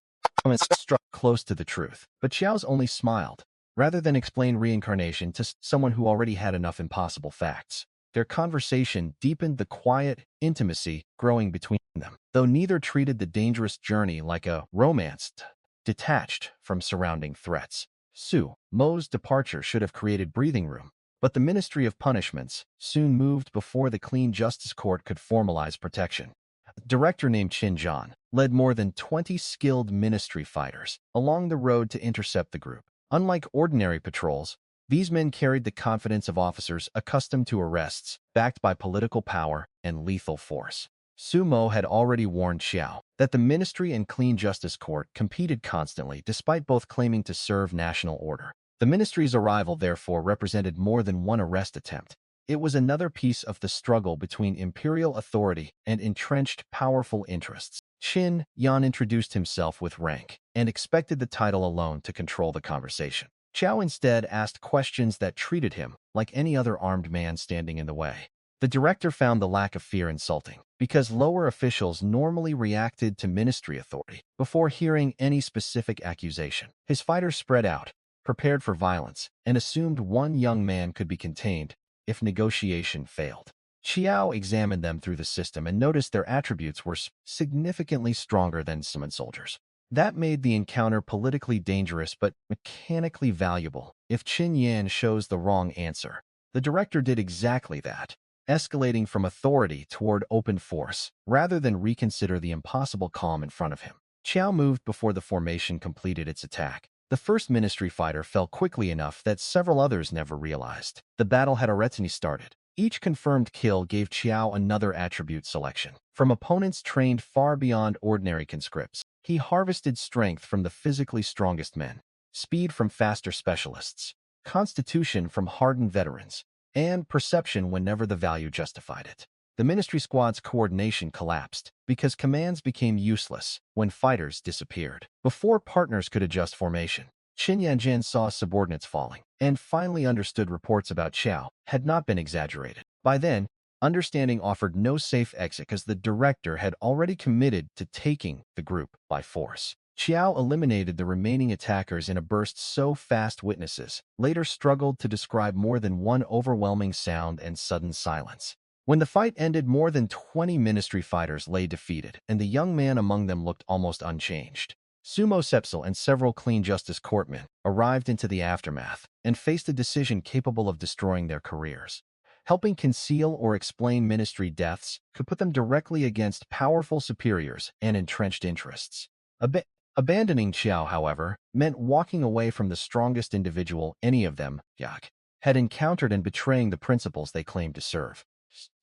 struck close to the truth, but Chiao's only smiled, rather than explain reincarnation to someone who already had enough impossible facts. Their conversation deepened the quiet intimacy growing between them, though neither treated the dangerous journey like a romance detached from surrounding threats. Su Mo's departure should have created breathing room, but the Ministry of Punishments soon moved before the Clean Justice Court could formalize protection. A director named Qin Zhan led more than 20 skilled ministry fighters along the road to intercept the group. Unlike ordinary patrols, these men carried the confidence of officers accustomed to arrests, backed by political power and lethal force. Sumo had already warned Chiao that the Ministry and Clean Justice Court competed constantly despite both claiming to serve national order. The Ministry's arrival therefore represented more than one arrest attempt. It was another piece of the struggle between imperial authority and entrenched powerful interests. Qin Yan introduced himself with rank and expected the title alone to control the conversation. Chiao instead asked questions that treated him like any other armed man standing in the way. The director found the lack of fear insulting, because lower officials normally reacted to ministry authority before hearing any specific accusation. His fighters spread out, prepared for violence, and assumed one young man could be contained if negotiation failed. Chiao examined them through the system and noticed their attributes were significantly stronger than summon soldiers. That made the encounter politically dangerous but mechanically valuable if Qin Yan chose the wrong answer. The director did exactly that, escalating from authority toward open force, rather than reconsider the impossible calm in front of him. Chiao moved before the formation completed its attack. The first ministry fighter fell quickly enough that several others never realized. The battle had already started. Each confirmed kill gave Chiao another attribute selection. From opponents trained far beyond ordinary conscripts, he harvested strength from the physically strongest men, speed from faster specialists, constitution from hardened veterans, and perception whenever the value justified it. The ministry squad's coordination collapsed because commands became useless when fighters disappeared. Before partners could adjust formation, Qin Yanjian saw subordinates falling and finally understood reports about Chiao had not been exaggerated. By then, understanding offered no safe exit because the director had already committed to taking the group by force. Chiao eliminated the remaining attackers in a burst so fast witnesses later struggled to describe more than one overwhelming sound and sudden silence. When the fight ended, more than 20 ministry fighters lay defeated, and the young man among them looked almost unchanged. Sumo Sepsil and several Clean Justice courtmen arrived into the aftermath and faced a decision capable of destroying their careers. Helping conceal or explain ministry deaths could put them directly against powerful superiors and entrenched interests. Abandoning Chiao, however, meant walking away from the strongest individual any of them, Yak, had encountered and betraying the principles they claimed to serve.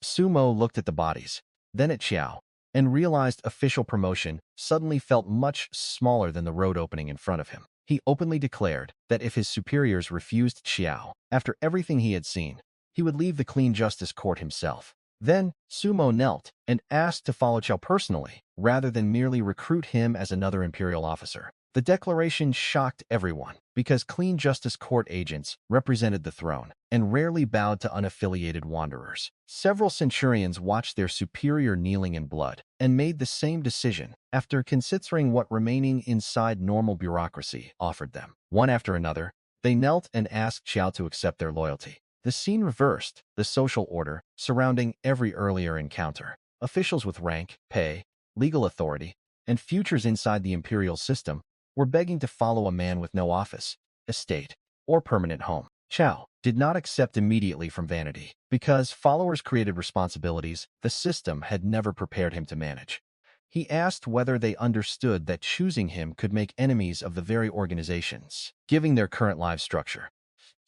Sumo looked at the bodies, then at Chiao, and realized official promotion suddenly felt much smaller than the road opening in front of him. He openly declared that if his superiors refused Chiao, after everything he had seen, he would leave the Clean Justice Court himself. Then, Sumo knelt and asked to follow Chiao personally, rather than merely recruit him as another Imperial officer. The declaration shocked everyone, because Clean Justice Court agents represented the throne and rarely bowed to unaffiliated wanderers. Several centurions watched their superior kneeling in blood and made the same decision after considering what remaining inside normal bureaucracy offered them. One after another, they knelt and asked Chiao to accept their loyalty. The scene reversed the social order surrounding every earlier encounter. Officials with rank, pay, legal authority, and futures inside the imperial system were begging to follow a man with no office, estate, or permanent home. Chiao did not accept immediately from vanity, because followers created responsibilities the system had never prepared him to manage. He asked whether they understood that choosing him could make enemies of the very organizations, giving their current life structure.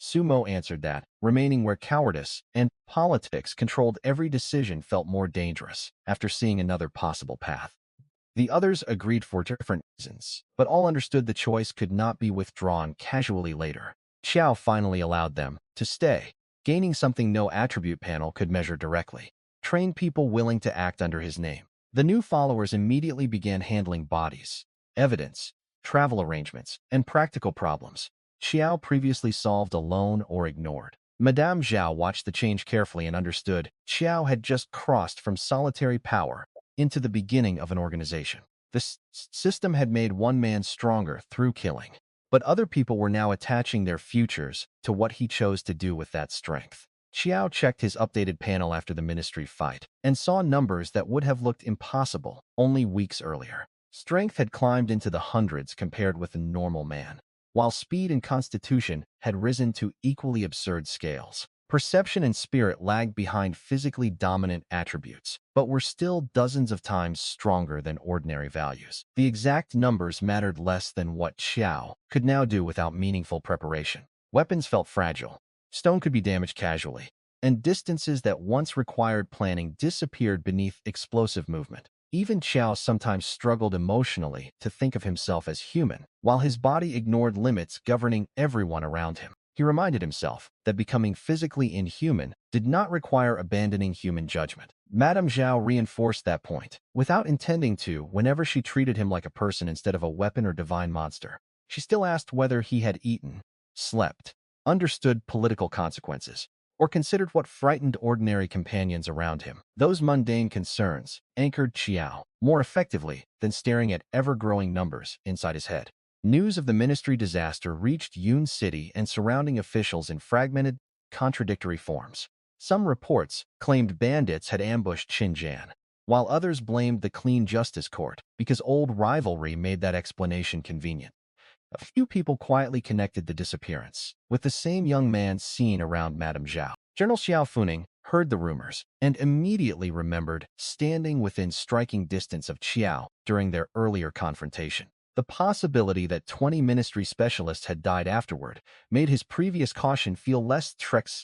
Sumo answered that, remaining where cowardice and politics controlled every decision felt more dangerous after seeing another possible path. The others agreed for different reasons, but all understood the choice could not be withdrawn casually later. Chiao finally allowed them to stay, gaining something no attribute panel could measure directly: trained people willing to act under his name. The new followers immediately began handling bodies, evidence, travel arrangements, and practical problems Chiao previously solved alone or ignored. Madame Zhao watched the change carefully and understood Chiao had just crossed from solitary power into the beginning of an organization. System had made one man stronger through killing, but other people were now attaching their futures to what he chose to do with that strength. Chiao checked his updated panel after the ministry fight and saw numbers that would have looked impossible only weeks earlier. Strength had climbed into the hundreds compared with a normal man, while speed and constitution had risen to equally absurd scales. Perception and spirit lagged behind physically dominant attributes, but were still dozens of times stronger than ordinary values. The exact numbers mattered less than what Chiao could now do without meaningful preparation. Weapons felt fragile. Stone could be damaged casually, and distances that once required planning disappeared beneath explosive movement. Even Chiao sometimes struggled emotionally to think of himself as human, while his body ignored limits governing everyone around him. He reminded himself that becoming physically inhuman did not require abandoning human judgment. Madame Zhao reinforced that point, without intending to, whenever she treated him like a person instead of a weapon or divine monster. She still asked whether he had eaten, slept, understood political consequences, or considered what frightened ordinary companions around him. Those mundane concerns anchored Chiao more effectively than staring at ever-growing numbers inside his head. News of the ministry disaster reached Yun City and surrounding officials in fragmented, contradictory forms. Some reports claimed bandits had ambushed Xinjiang, while others blamed the Clean Justice Court because old rivalry made that explanation convenient. A few people quietly connected the disappearance with the same young man seen around Madame Zhao. General Xiao Funing heard the rumors and immediately remembered standing within striking distance of Chiao during their earlier confrontation. The possibility that 20 ministry specialists had died afterward made his previous caution feel less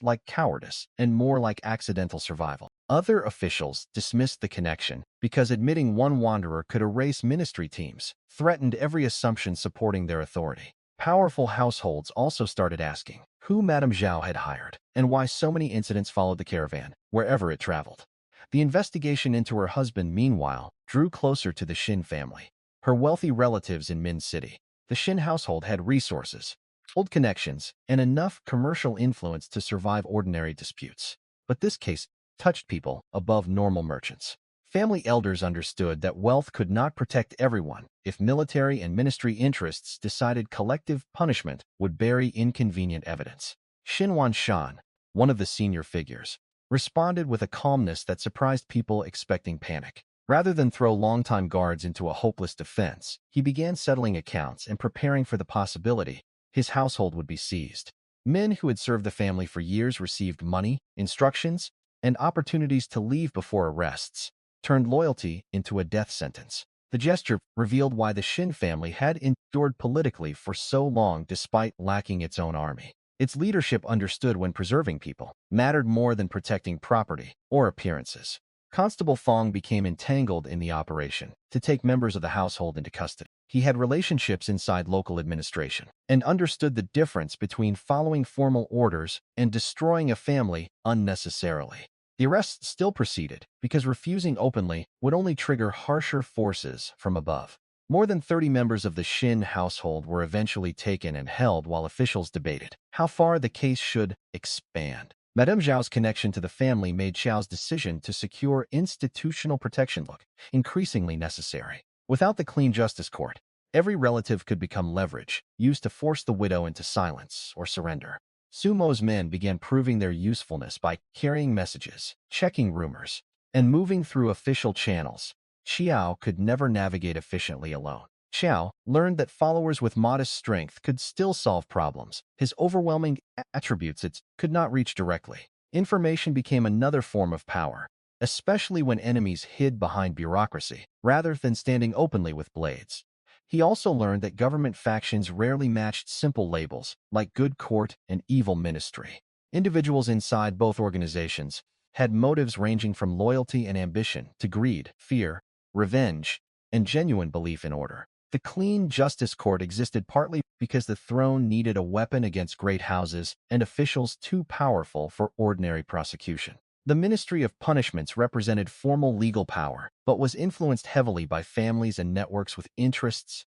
like cowardice and more like accidental survival. Other officials dismissed the connection because admitting one wanderer could erase ministry teams threatened every assumption supporting their authority. Powerful households also started asking who Madame Zhao had hired and why so many incidents followed the caravan wherever it traveled. The investigation into her husband, meanwhile, drew closer to the Shin family. Her wealthy relatives in Min City, the Shin household had resources, old connections, and enough commercial influence to survive ordinary disputes. But this case touched people above normal merchants. Family elders understood that wealth could not protect everyone if military and ministry interests decided collective punishment would bury inconvenient evidence. Xinwan Shan, one of the senior figures, responded with a calmness that surprised people expecting panic. Rather than throw longtime guards into a hopeless defense, he began settling accounts and preparing for the possibility his household would be seized. Men who had served the family for years received money, instructions, and opportunities to leave before arrests, turned loyalty into a death sentence. The gesture revealed why the Shin family had endured politically for so long despite lacking its own army. Its leadership understood when preserving people mattered more than protecting property or appearances. Constable Fong became entangled in the operation to take members of the household into custody. He had relationships inside local administration and understood the difference between following formal orders and destroying a family unnecessarily. The arrests still proceeded because refusing openly would only trigger harsher forces from above. More than 30 members of the Shin household were eventually taken and held while officials debated how far the case should expand. Madame Zhao's connection to the family made Xiao's decision to secure institutional protection look increasingly necessary. Without the Clean Justice Court, every relative could become leverage, used to force the widow into silence or surrender. Sumo's men began proving their usefulness by carrying messages, checking rumors, and moving through official channels. Chiao could never navigate efficiently alone. Chiao learned that followers with modest strength could still solve problems. His overwhelming attributes could not reach directly. Information became another form of power, especially when enemies hid behind bureaucracy, rather than standing openly with blades. He also learned that government factions rarely matched simple labels, like good court and evil ministry. Individuals inside both organizations had motives ranging from loyalty and ambition to greed, fear, revenge, and genuine belief in order. The Clean Justice Court existed partly because the throne needed a weapon against great houses and officials too powerful for ordinary prosecution. The Ministry of Punishments represented formal legal power, but was influenced heavily by families and networks with interests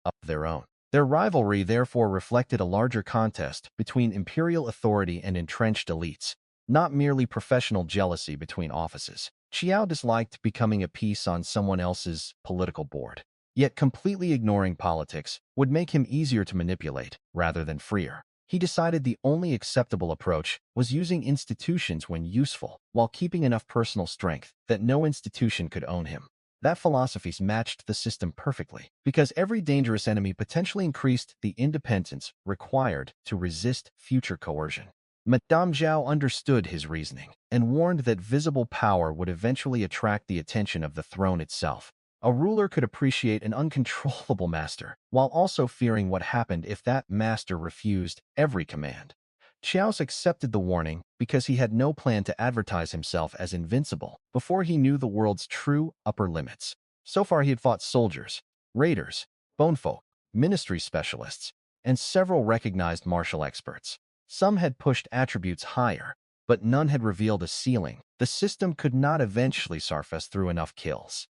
of their own. Their rivalry therefore reflected a larger contest between imperial authority and entrenched elites, not merely professional jealousy between offices. Chiao disliked becoming a piece on someone else's political board. Yet completely ignoring politics would make him easier to manipulate rather than freer. He decided the only acceptable approach was using institutions when useful, while keeping enough personal strength that no institution could own him. That philosophy matched the system perfectly, because every dangerous enemy potentially increased the independence required to resist future coercion. Madame Zhao understood his reasoning and warned that visible power would eventually attract the attention of the throne itself. A ruler could appreciate an uncontrollable master, while also fearing what happened if that master refused every command. Chiao accepted the warning because he had no plan to advertise himself as invincible before he knew the world's true upper limits. So far he had fought soldiers, raiders, bonefolk, ministry specialists, and several recognized martial experts. Some had pushed attributes higher, but none had revealed a ceiling. The system could not eventually surface through enough kills.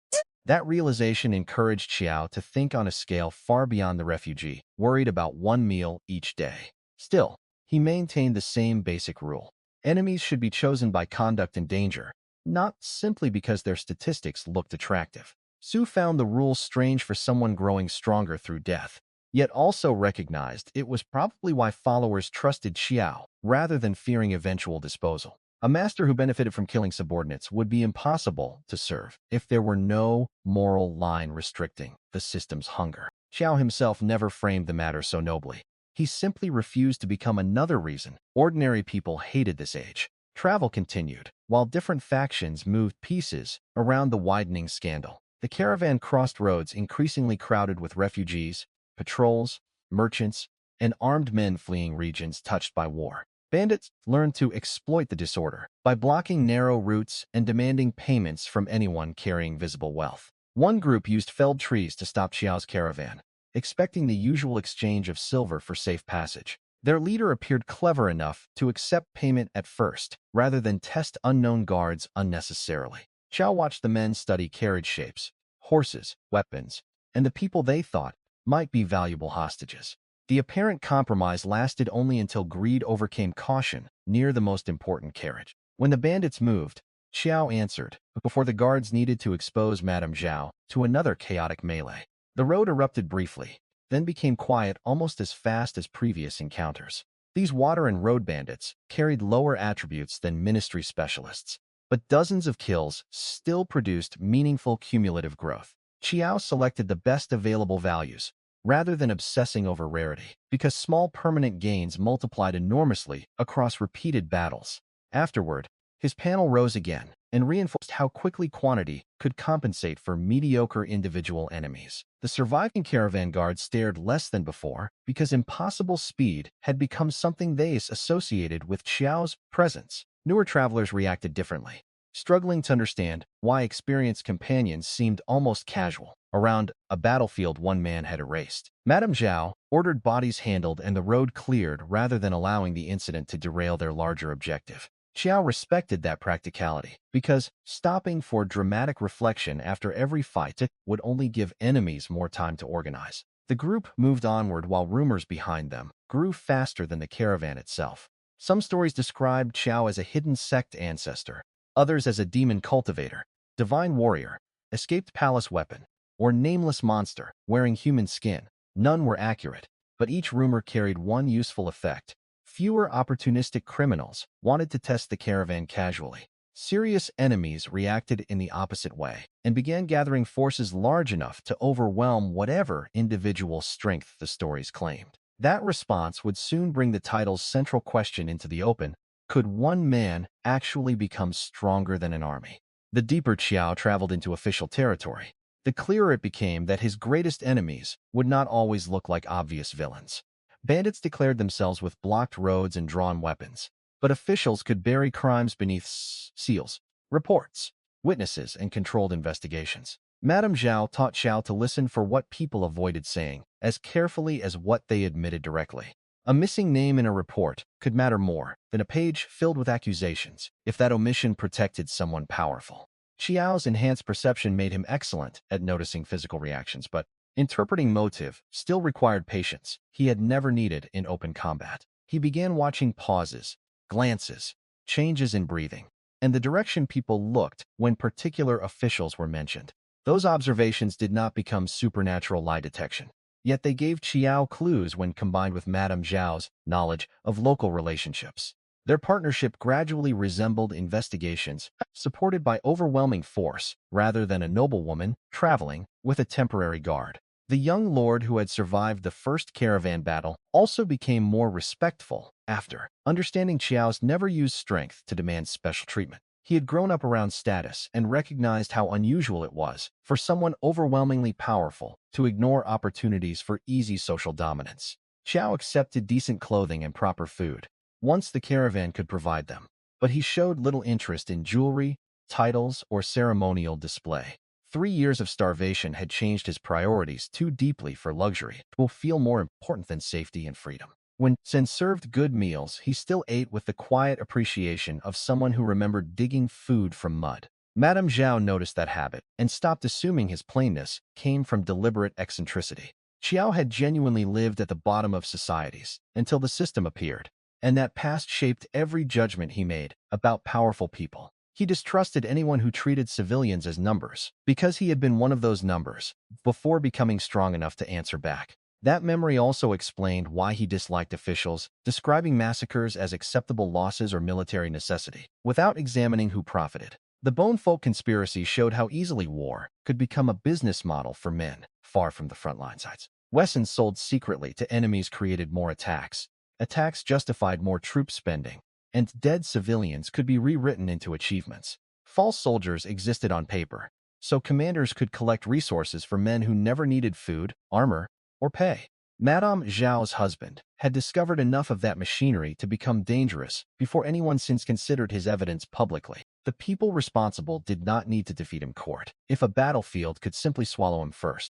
That realization encouraged Chiao to think on a scale far beyond the refugee, worried about one meal each day. Still, he maintained the same basic rule. Enemies should be chosen by conduct and danger, not simply because their statistics looked attractive. Su found the rule strange for someone growing stronger through death, yet also recognized it was probably why followers trusted Chiao rather than fearing eventual disposal. A master who benefited from killing subordinates would be impossible to serve if there were no moral line restricting the system's hunger. Chiao himself never framed the matter so nobly. He simply refused to become another reason ordinary people hated this age. Travel continued, while different factions moved pieces around the widening scandal. The caravan crossed roads increasingly crowded with refugees, patrols, merchants, and armed men fleeing regions touched by war. Bandits learned to exploit the disorder by blocking narrow routes and demanding payments from anyone carrying visible wealth. One group used felled trees to stop Chiao's caravan, expecting the usual exchange of silver for safe passage. Their leader appeared clever enough to accept payment at first, rather than test unknown guards unnecessarily. Chiao watched the men study carriage shapes, horses, weapons, and the people they thought might be valuable hostages. The apparent compromise lasted only until greed overcame caution near the most important carriage. When the bandits moved, Chiao answered, before the guards needed to expose Madame Zhao to another chaotic melee. The road erupted briefly, then became quiet almost as fast as previous encounters. These water and road bandits carried lower attributes than ministry specialists, but dozens of kills still produced meaningful cumulative growth. Chiao selected the best available values, rather than obsessing over rarity, because small permanent gains multiplied enormously across repeated battles. Afterward, his panel rose again and reinforced how quickly quantity could compensate for mediocre individual enemies. The surviving caravan guards stared less than before because impossible speed had become something they associated with Chiao's presence. Newer travelers reacted differently, struggling to understand why experienced companions seemed almost casual around a battlefield one man had erased. Madame Zhao ordered bodies handled and the road cleared rather than allowing the incident to derail their larger objective. Chiao respected that practicality because stopping for dramatic reflection after every fight would only give enemies more time to organize. The group moved onward while rumors behind them grew faster than the caravan itself. Some stories described Chiao as a hidden sect ancestor, others as a demon cultivator, divine warrior, escaped palace weapon, or nameless monster wearing human skin. None were accurate, but each rumor carried one useful effect. Fewer opportunistic criminals wanted to test the caravan casually. Serious enemies reacted in the opposite way and began gathering forces large enough to overwhelm whatever individual strength the stories claimed. That response would soon bring the title's central question into the open: could one man actually become stronger than an army? The deeper Chiao traveled into official territory, the clearer it became that his greatest enemies would not always look like obvious villains. Bandits declared themselves with blocked roads and drawn weapons, but officials could bury crimes beneath seals, reports, witnesses, and controlled investigations. Madame Zhao taught Chiao to listen for what people avoided saying, as carefully as what they admitted directly. A missing name in a report could matter more than a page filled with accusations if that omission protected someone powerful. Chiao's enhanced perception made him excellent at noticing physical reactions, but interpreting motive still required patience he had never needed in open combat. He began watching pauses, glances, changes in breathing, and the direction people looked when particular officials were mentioned. Those observations did not become supernatural lie detection. Yet they gave Chiao clues when combined with Madame Zhao's knowledge of local relationships. Their partnership gradually resembled investigations supported by overwhelming force rather than a noblewoman traveling with a temporary guard. The young lord who had survived the first caravan battle also became more respectful after understanding Chiao's never used strength to demand special treatment. He had grown up around status and recognized how unusual it was for someone overwhelmingly powerful to ignore opportunities for easy social dominance. Chiao accepted decent clothing and proper food once the caravan could provide them, but he showed little interest in jewelry, titles, or ceremonial display. 3 years of starvation had changed his priorities too deeply for luxury. It will feel more important than safety and freedom. When Sen served good meals, he still ate with the quiet appreciation of someone who remembered digging food from mud. Madame Zhao noticed that habit and stopped assuming his plainness came from deliberate eccentricity. Chiao had genuinely lived at the bottom of societies until the system appeared, and that past shaped every judgment he made about powerful people. He distrusted anyone who treated civilians as numbers, because he had been one of those numbers before becoming strong enough to answer back. That memory also explained why he disliked officials, describing massacres as acceptable losses or military necessity, without examining who profited. The Bone Folk conspiracy showed how easily war could become a business model for men far from the frontline sides. Weapons sold secretly to enemies created more attacks. Attacks justified more troop spending, and dead civilians could be rewritten into achievements. False soldiers existed on paper, so commanders could collect resources for men who never needed food, armor, or pay. Madame Zhao's husband had discovered enough of that machinery to become dangerous before anyone since considered his evidence publicly. The people responsible did not need to defeat him in court if a battlefield could simply swallow him first.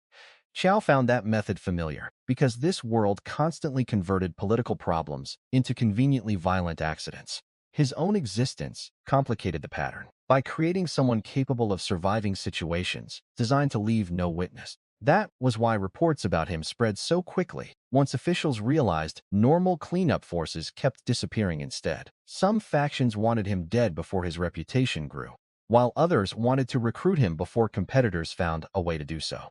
Chiao found that method familiar because this world constantly converted political problems into conveniently violent accidents. His own existence complicated the pattern by creating someone capable of surviving situations designed to leave no witness. That was why reports about him spread so quickly once officials realized normal cleanup forces kept disappearing instead. Some factions wanted him dead before his reputation grew, while others wanted to recruit him before competitors found a way to do so.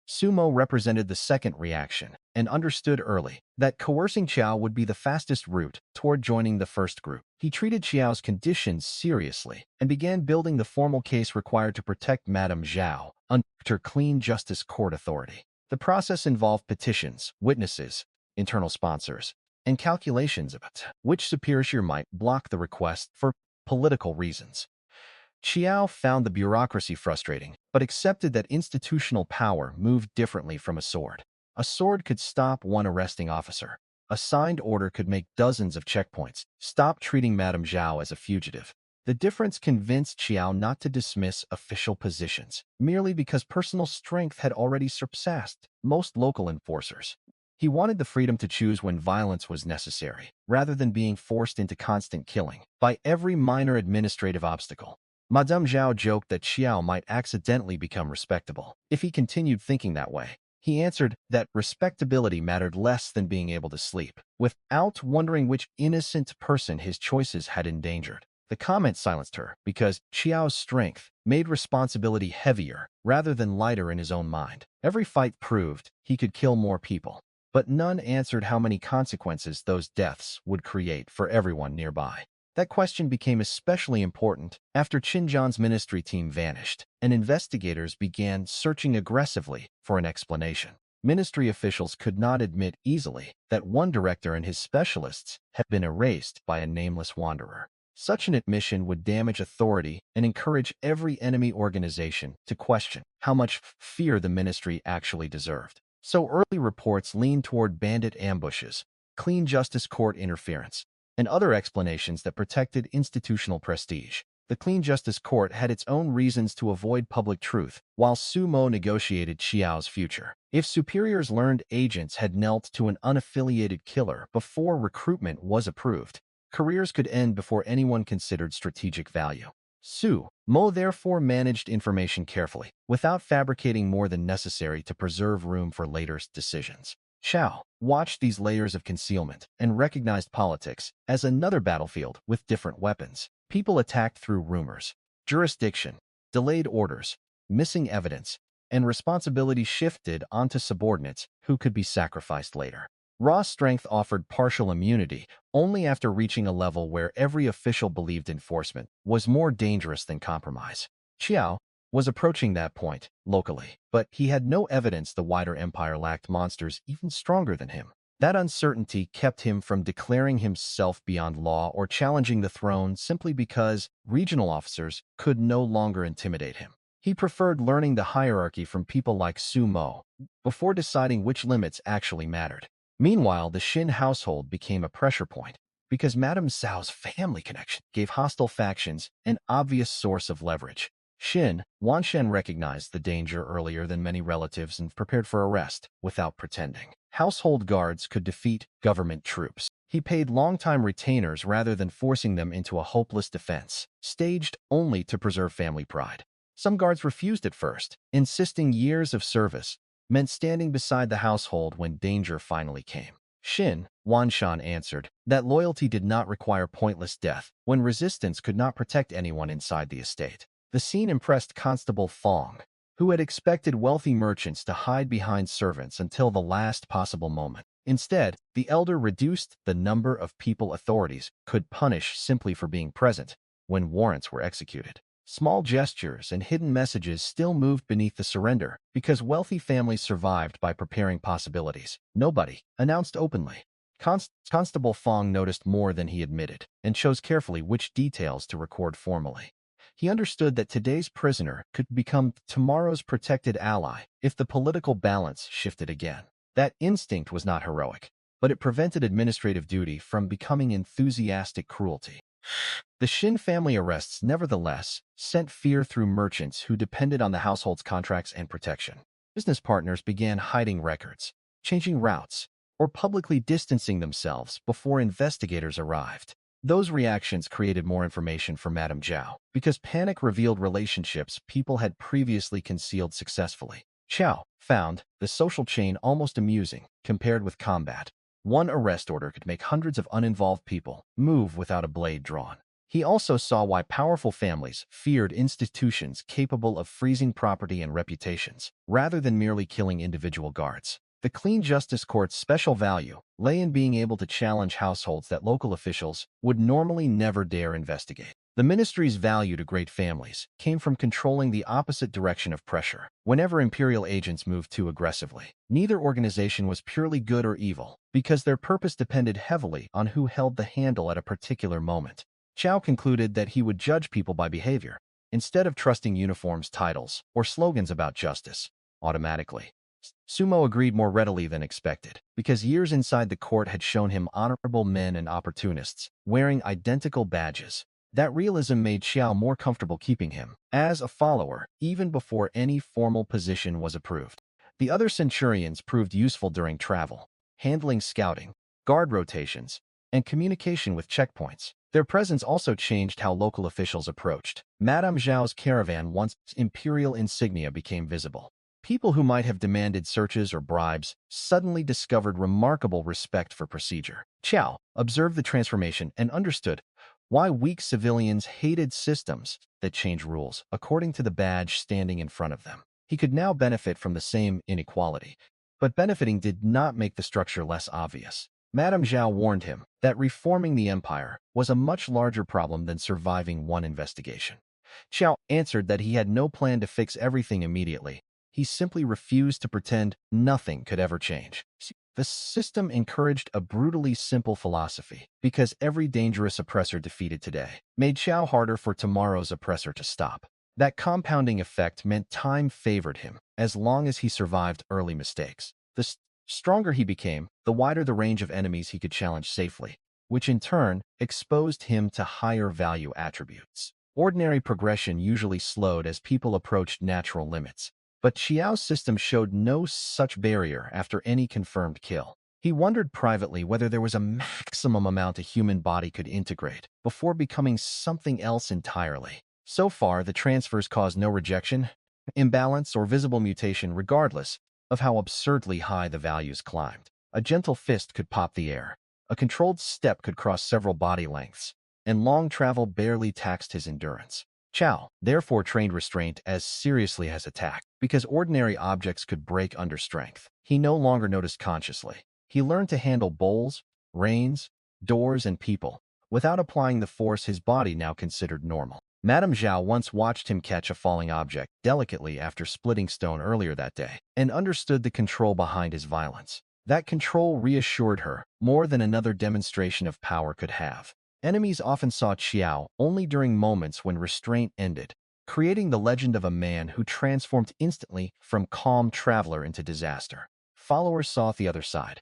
Sumo represented the second reaction and understood early that coercing Chiao would be the fastest route toward joining the first group. He treated Chiao's conditions seriously and began building the formal case required to protect Madame Zhao under clean justice court authority. The process involved petitions, witnesses, internal sponsors, and calculations about which superior might block the request for political reasons. Chiao found the bureaucracy frustrating, but accepted that institutional power moved differently from a sword. A sword could stop one arresting officer. A signed order could make dozens of checkpoints. Stop treating Madame Zhao as a fugitive. The difference convinced Chiao not to dismiss official positions, merely because personal strength had already surpassed most local enforcers. He wanted the freedom to choose when violence was necessary, rather than being forced into constant killing by every minor administrative obstacle. Madame Zhao joked that Chiao might accidentally become respectable if he continued thinking that way. He answered that respectability mattered less than being able to sleep, without wondering which innocent person his choices had endangered. The comment silenced her because Chiao's strength made responsibility heavier rather than lighter in his own mind. Every fight proved he could kill more people, but none answered how many consequences those deaths would create for everyone nearby. That question became especially important after Qinzhan's ministry team vanished, and investigators began searching aggressively for an explanation. Ministry officials could not admit easily that one director and his specialists had been erased by a nameless wanderer. Such an admission would damage authority and encourage every enemy organization to question how much fear the ministry actually deserved. So early reports leaned toward bandit ambushes, clean justice court interference, and other explanations that protected institutional prestige. The Clean Justice Court had its own reasons to avoid public truth, while Sumo negotiated Chiao's future. If superiors learned agents had knelt to an unaffiliated killer before recruitment was approved, careers could end before anyone considered strategic value. Sumo therefore managed information carefully, without fabricating more than necessary to preserve room for later decisions. Chiao watched these layers of concealment and recognized politics as another battlefield with different weapons. People attacked through rumors, jurisdiction, delayed orders, missing evidence, and responsibility shifted onto subordinates who could be sacrificed later. Raw strength offered partial immunity only after reaching a level where every official believed enforcement was more dangerous than compromise. Chiao was approaching that point locally, but he had no evidence the wider empire lacked monsters even stronger than him. That uncertainty kept him from declaring himself beyond law or challenging the throne simply because regional officers could no longer intimidate him. He preferred learning the hierarchy from people like Su Mo before deciding which limits actually mattered. Meanwhile, the Xin household became a pressure point because Madame Zhao's family connection gave hostile factions an obvious source of leverage. Wanshen recognized the danger earlier than many relatives and prepared for arrest without pretending. Household guards could defeat government troops. He paid longtime retainers rather than forcing them into a hopeless defense, staged only to preserve family pride. Some guards refused at first, insisting years of service meant standing beside the household when danger finally came. Wanshan answered that loyalty did not require pointless death when resistance could not protect anyone inside the estate. The scene impressed Constable Fong, who had expected wealthy merchants to hide behind servants until the last possible moment. Instead, the elder reduced the number of people authorities could punish simply for being present when warrants were executed. Small gestures and hidden messages still moved beneath the surrender because wealthy families survived by preparing possibilities. Nobody announced openly. Constable Fong noticed more than he admitted and chose carefully which details to record formally. He understood that today's prisoner could become tomorrow's protected ally if the political balance shifted again. That instinct was not heroic, but it prevented administrative duty from becoming enthusiastic cruelty. The Xin family arrests, nevertheless, sent fear through merchants who depended on the household's contracts and protection. Business partners began hiding records, changing routes, or publicly distancing themselves before investigators arrived. Those reactions created more information for Madame Zhao, because panic revealed relationships people had previously concealed successfully. Chiao found the social chain almost amusing compared with combat. One arrest order could make hundreds of uninvolved people move without a blade drawn. He also saw why powerful families feared institutions capable of freezing property and reputations, rather than merely killing individual guards. The clean justice court's special value lay in being able to challenge households that local officials would normally never dare investigate. The ministry's value to great families came from controlling the opposite direction of pressure. Whenever Imperial agents moved too aggressively, neither organization was purely good or evil, because their purpose depended heavily on who held the handle at a particular moment. Chiao concluded that he would judge people by behavior, instead of trusting uniforms, titles, or slogans about justice automatically. Sumo agreed more readily than expected, because years inside the court had shown him honorable men and opportunists wearing identical badges. That realism made Chiao more comfortable keeping him as a follower, even before any formal position was approved. The other centurions proved useful during travel, handling scouting, guard rotations, and communication with checkpoints. Their presence also changed how local officials approached Madame Zhao's caravan once Imperial insignia became visible. People who might have demanded searches or bribes suddenly discovered remarkable respect for procedure. Chiao observed the transformation and understood why weak civilians hated systems that change rules according to the badge standing in front of them. He could now benefit from the same inequality, but benefiting did not make the structure less obvious. Madame Zhao warned him that reforming the empire was a much larger problem than surviving one investigation. Chiao answered that he had no plan to fix everything immediately. He simply refused to pretend nothing could ever change. The system encouraged a brutally simple philosophy, because every dangerous oppressor defeated today made Chiao harder for tomorrow's oppressor to stop. That compounding effect meant time favored him, as long as he survived early mistakes. The stronger he became, the wider the range of enemies he could challenge safely, which in turn exposed him to higher value attributes. Ordinary progression usually slowed as people approached natural limits. But Chiao's system showed no such barrier after any confirmed kill. He wondered privately whether there was a maximum amount a human body could integrate before becoming something else entirely. So far, the transfers caused no rejection, imbalance, or visible mutation regardless of how absurdly high the values climbed. A gentle fist could pop the air, a controlled step could cross several body lengths, and long travel barely taxed his endurance. Chiao therefore trained restraint as seriously as attack, because ordinary objects could break under strength. He no longer noticed consciously. He learned to handle bowls, reins, doors, and people, without applying the force his body now considered normal. Madame Zhao once watched him catch a falling object delicately after splitting stone earlier that day, and understood the control behind his violence. That control reassured her more than another demonstration of power could have. Enemies often saw Chiao only during moments when restraint ended, creating the legend of a man who transformed instantly from calm traveler into disaster. Followers saw the other side,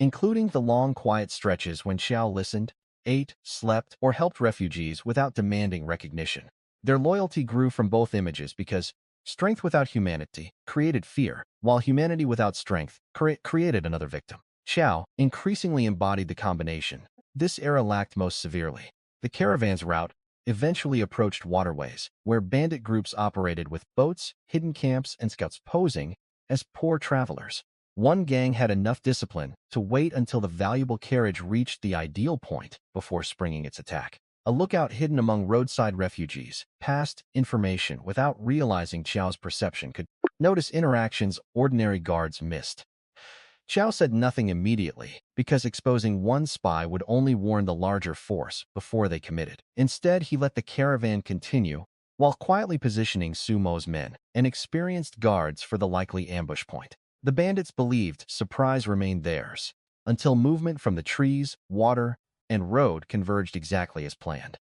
including the long, quiet stretches when Chiao listened, ate, slept, or helped refugees without demanding recognition. Their loyalty grew from both images because strength without humanity created fear, while humanity without strength created another victim. Chiao increasingly embodied the combination. This era lacked most severely. The caravan's route eventually approached waterways, where bandit groups operated with boats, hidden camps, and scouts posing as poor travelers. One gang had enough discipline to wait until the valuable carriage reached the ideal point before springing its attack. A lookout hidden among roadside refugees passed information without realizing Chiao's perception could notice interactions ordinary guards missed. Chiao said nothing immediately, because exposing one spy would only warn the larger force before they committed. Instead, he let the caravan continue, while quietly positioning Sumo's men and experienced guards for the likely ambush point. The bandits believed surprise remained theirs, until movement from the trees, water, and road converged exactly as planned.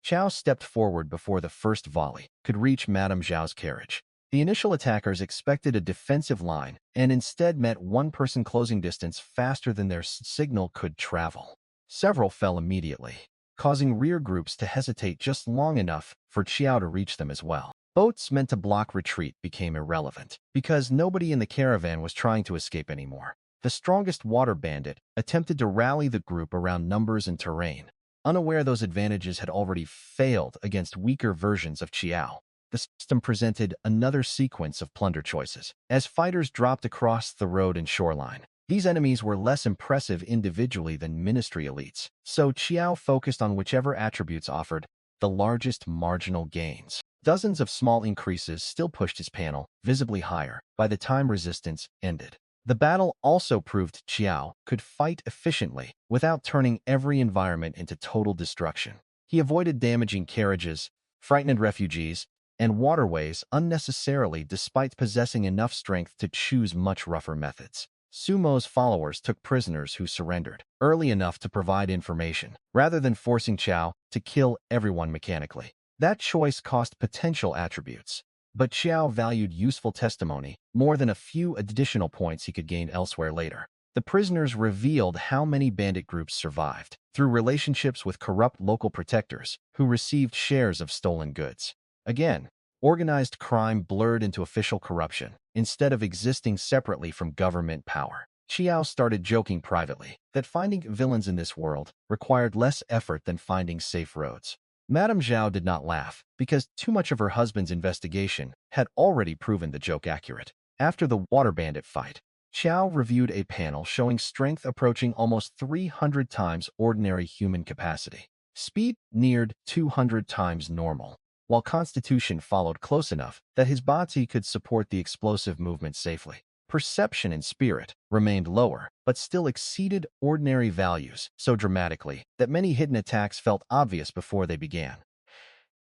Chiao stepped forward before the first volley could reach Madame Zhao's carriage. The initial attackers expected a defensive line and instead met one person closing distance faster than their signal could travel. Several fell immediately, causing rear groups to hesitate just long enough for Chiao to reach them as well. Boats meant to block retreat became irrelevant, because nobody in the caravan was trying to escape anymore. The strongest water bandit attempted to rally the group around numbers and terrain, unaware those advantages had already failed against weaker versions of Chiao. The system presented another sequence of plunder choices, as fighters dropped across the road and shoreline. These enemies were less impressive individually than ministry elites, so Chiao focused on whichever attributes offered the largest marginal gains. Dozens of small increases still pushed his panel visibly higher by the time resistance ended. The battle also proved Chiao could fight efficiently without turning every environment into total destruction. He avoided damaging carriages, frightened refugees, and waterways unnecessarily despite possessing enough strength to choose much rougher methods. Sumo's followers took prisoners who surrendered early enough to provide information, rather than forcing Chiao to kill everyone mechanically. That choice cost potential attributes, but Chiao valued useful testimony more than a few additional points he could gain elsewhere later. The prisoners revealed how many bandit groups survived through relationships with corrupt local protectors who received shares of stolen goods. Again, organized crime blurred into official corruption instead of existing separately from government power. Chiao started joking privately that finding villains in this world required less effort than finding safe roads. Madame Zhao did not laugh, because too much of her husband's investigation had already proven the joke accurate. After the water bandit fight, Chiao reviewed a panel showing strength approaching almost 300 times ordinary human capacity. Speed neared 200 times normal, while constitution followed close enough that his body could support the explosive movement safely. Perception and spirit remained lower, but still exceeded ordinary values so dramatically that many hidden attacks felt obvious before they began.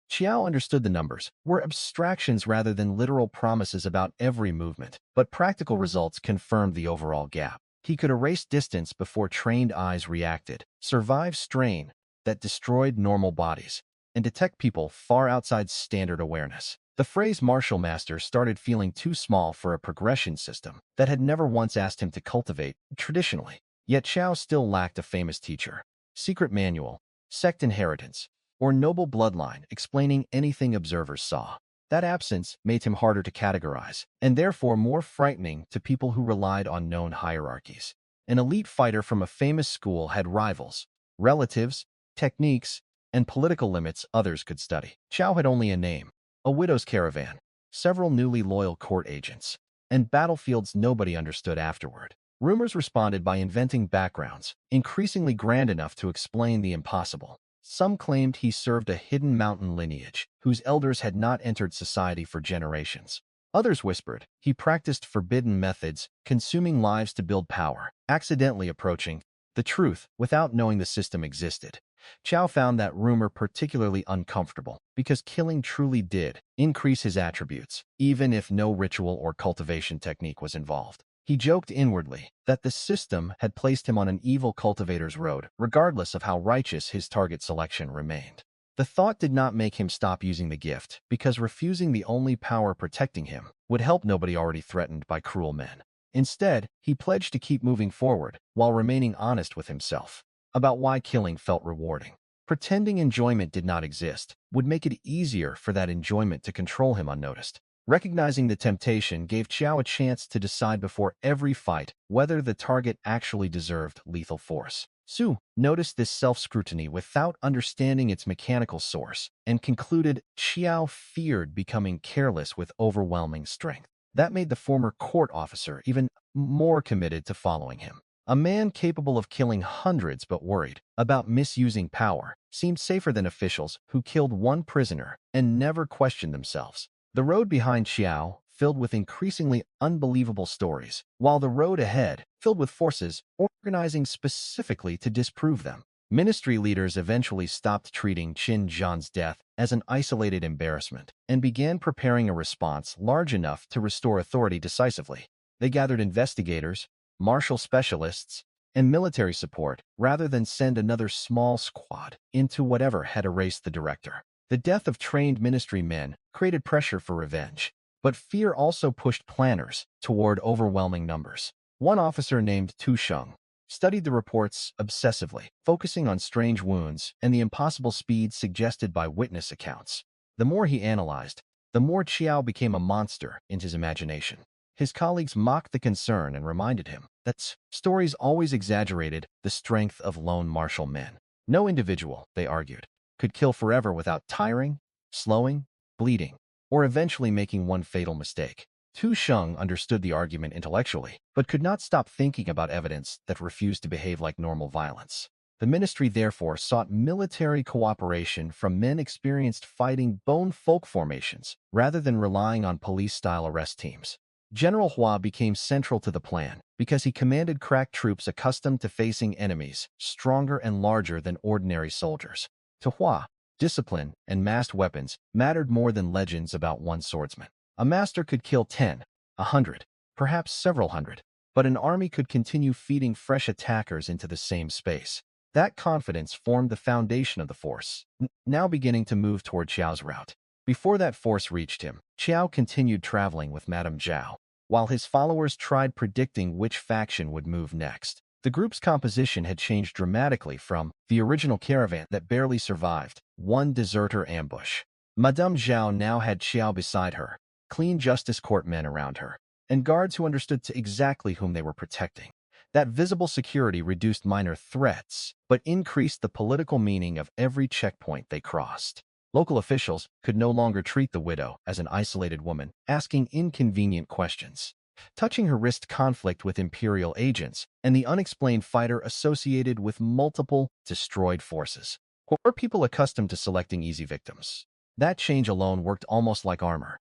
Chiao understood the numbers were abstractions rather than literal promises about every movement, but practical results confirmed the overall gap. He could erase distance before trained eyes reacted, survive strain that destroyed normal bodies, and detect people far outside standard awareness. The phrase martial master started feeling too small for a progression system that had never once asked him to cultivate traditionally. Yet Chiao still lacked a famous teacher, secret manual, sect inheritance, or noble bloodline explaining anything observers saw. That absence made him harder to categorize, and therefore more frightening to people who relied on known hierarchies. An elite fighter from a famous school had rivals, relatives, techniques, and political limits others could study. Chiao had only a name, a widow's caravan, several newly loyal court agents, and battlefields nobody understood afterward. Rumors responded by inventing backgrounds, increasingly grand enough to explain the impossible. Some claimed he served a hidden mountain lineage, whose elders had not entered society for generations. Others whispered he practiced forbidden methods, consuming lives to build power, accidentally approaching the truth without knowing the system existed. Chiao found that rumor particularly uncomfortable because killing truly did increase his attributes, even if no ritual or cultivation technique was involved. He joked inwardly that the system had placed him on an evil cultivator's road, regardless of how righteous his target selection remained. The thought did not make him stop using the gift, because refusing the only power protecting him would help nobody already threatened by cruel men. Instead, he pledged to keep moving forward while remaining honest with himself about why killing felt rewarding. Pretending enjoyment did not exist would make it easier for that enjoyment to control him unnoticed. Recognizing the temptation gave Chiao a chance to decide before every fight whether the target actually deserved lethal force. Su noticed this self-scrutiny without understanding its mechanical source and concluded Chiao feared becoming careless with overwhelming strength. That made the former court officer even more committed to following him. A man capable of killing hundreds but worried about misusing power seemed safer than officials who killed one prisoner and never questioned themselves. The road behind Chiao filled with increasingly unbelievable stories, while the road ahead filled with forces organizing specifically to disprove them. Ministry leaders eventually stopped treating Qin Zhan's death as an isolated embarrassment and began preparing a response large enough to restore authority decisively. They gathered investigators, martial specialists, and military support rather than send another small squad into whatever had erased the director. The death of trained ministry men created pressure for revenge, but fear also pushed planners toward overwhelming numbers. One officer named Tu Sheng studied the reports obsessively, focusing on strange wounds and the impossible speed suggested by witness accounts. The more he analyzed, the more Chiao became a monster in his imagination. His colleagues mocked the concern and reminded him that stories always exaggerated the strength of lone martial men. No individual, they argued, could kill forever without tiring, slowing, bleeding, or eventually making one fatal mistake. Tu Sheng understood the argument intellectually, but could not stop thinking about evidence that refused to behave like normal violence. The ministry therefore sought military cooperation from men experienced fighting bone folk formations, rather than relying on police-style arrest teams. General Hua became central to the plan because he commanded crack troops accustomed to facing enemies stronger and larger than ordinary soldiers. To Hua, discipline and massed weapons mattered more than legends about one swordsman. A master could kill 10, 100, perhaps several hundred, but an army could continue feeding fresh attackers into the same space. That confidence formed the foundation of the force, now beginning to move toward Chiao's route. Before that force reached him, Chiao continued traveling with Madame Zhao, while his followers tried predicting which faction would move next. The group's composition had changed dramatically from the original caravan that barely survived one deserter ambush. Madame Zhao now had Chiao beside her, clean justice court men around her, and guards who understood exactly whom they were protecting. That visible security reduced minor threats, but increased the political meaning of every checkpoint they crossed. Local officials could no longer treat the widow as an isolated woman, asking inconvenient questions. Touching her risked conflict with Imperial agents and the unexplained fighter associated with multiple destroyed forces. Were people accustomed to selecting easy victims? That change alone worked almost like armor.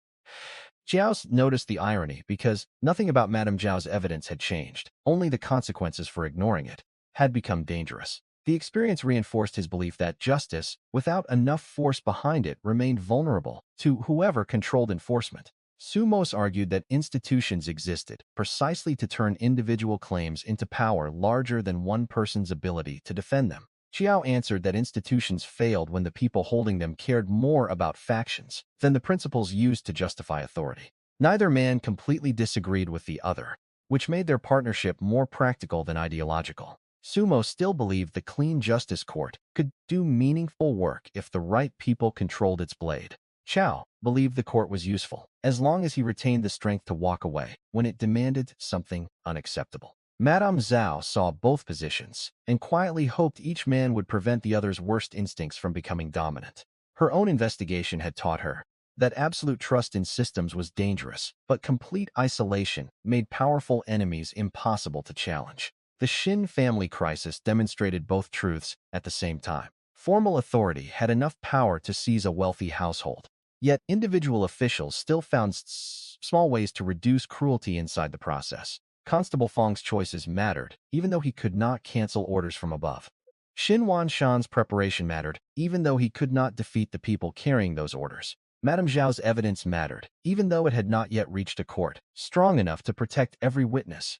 Zhao noticed the irony because nothing about Madame Zhao's evidence had changed, only the consequences for ignoring it had become dangerous. The experience reinforced his belief that justice, without enough force behind it, remained vulnerable to whoever controlled enforcement. Sumos argued that institutions existed precisely to turn individual claims into power larger than one person's ability to defend them. Chiao answered that institutions failed when the people holding them cared more about factions than the principles used to justify authority. Neither man completely disagreed with the other, which made their partnership more practical than ideological. Sumo still believed the clean justice court could do meaningful work if the right people controlled its blade. Chiao believed the court was useful, as long as he retained the strength to walk away when it demanded something unacceptable. Madame Zhao saw both positions and quietly hoped each man would prevent the other's worst instincts from becoming dominant. Her own investigation had taught her that absolute trust in systems was dangerous, but complete isolation made powerful enemies impossible to challenge. The Shin family crisis demonstrated both truths at the same time. Formal authority had enough power to seize a wealthy household. Yet individual officials still found small ways to reduce cruelty inside the process. Constable Fong's choices mattered, even though he could not cancel orders from above. Xin Wanshan's preparation mattered, even though he could not defeat the people carrying those orders. Madame Zhao's evidence mattered, even though it had not yet reached a court, strong enough to protect every witness.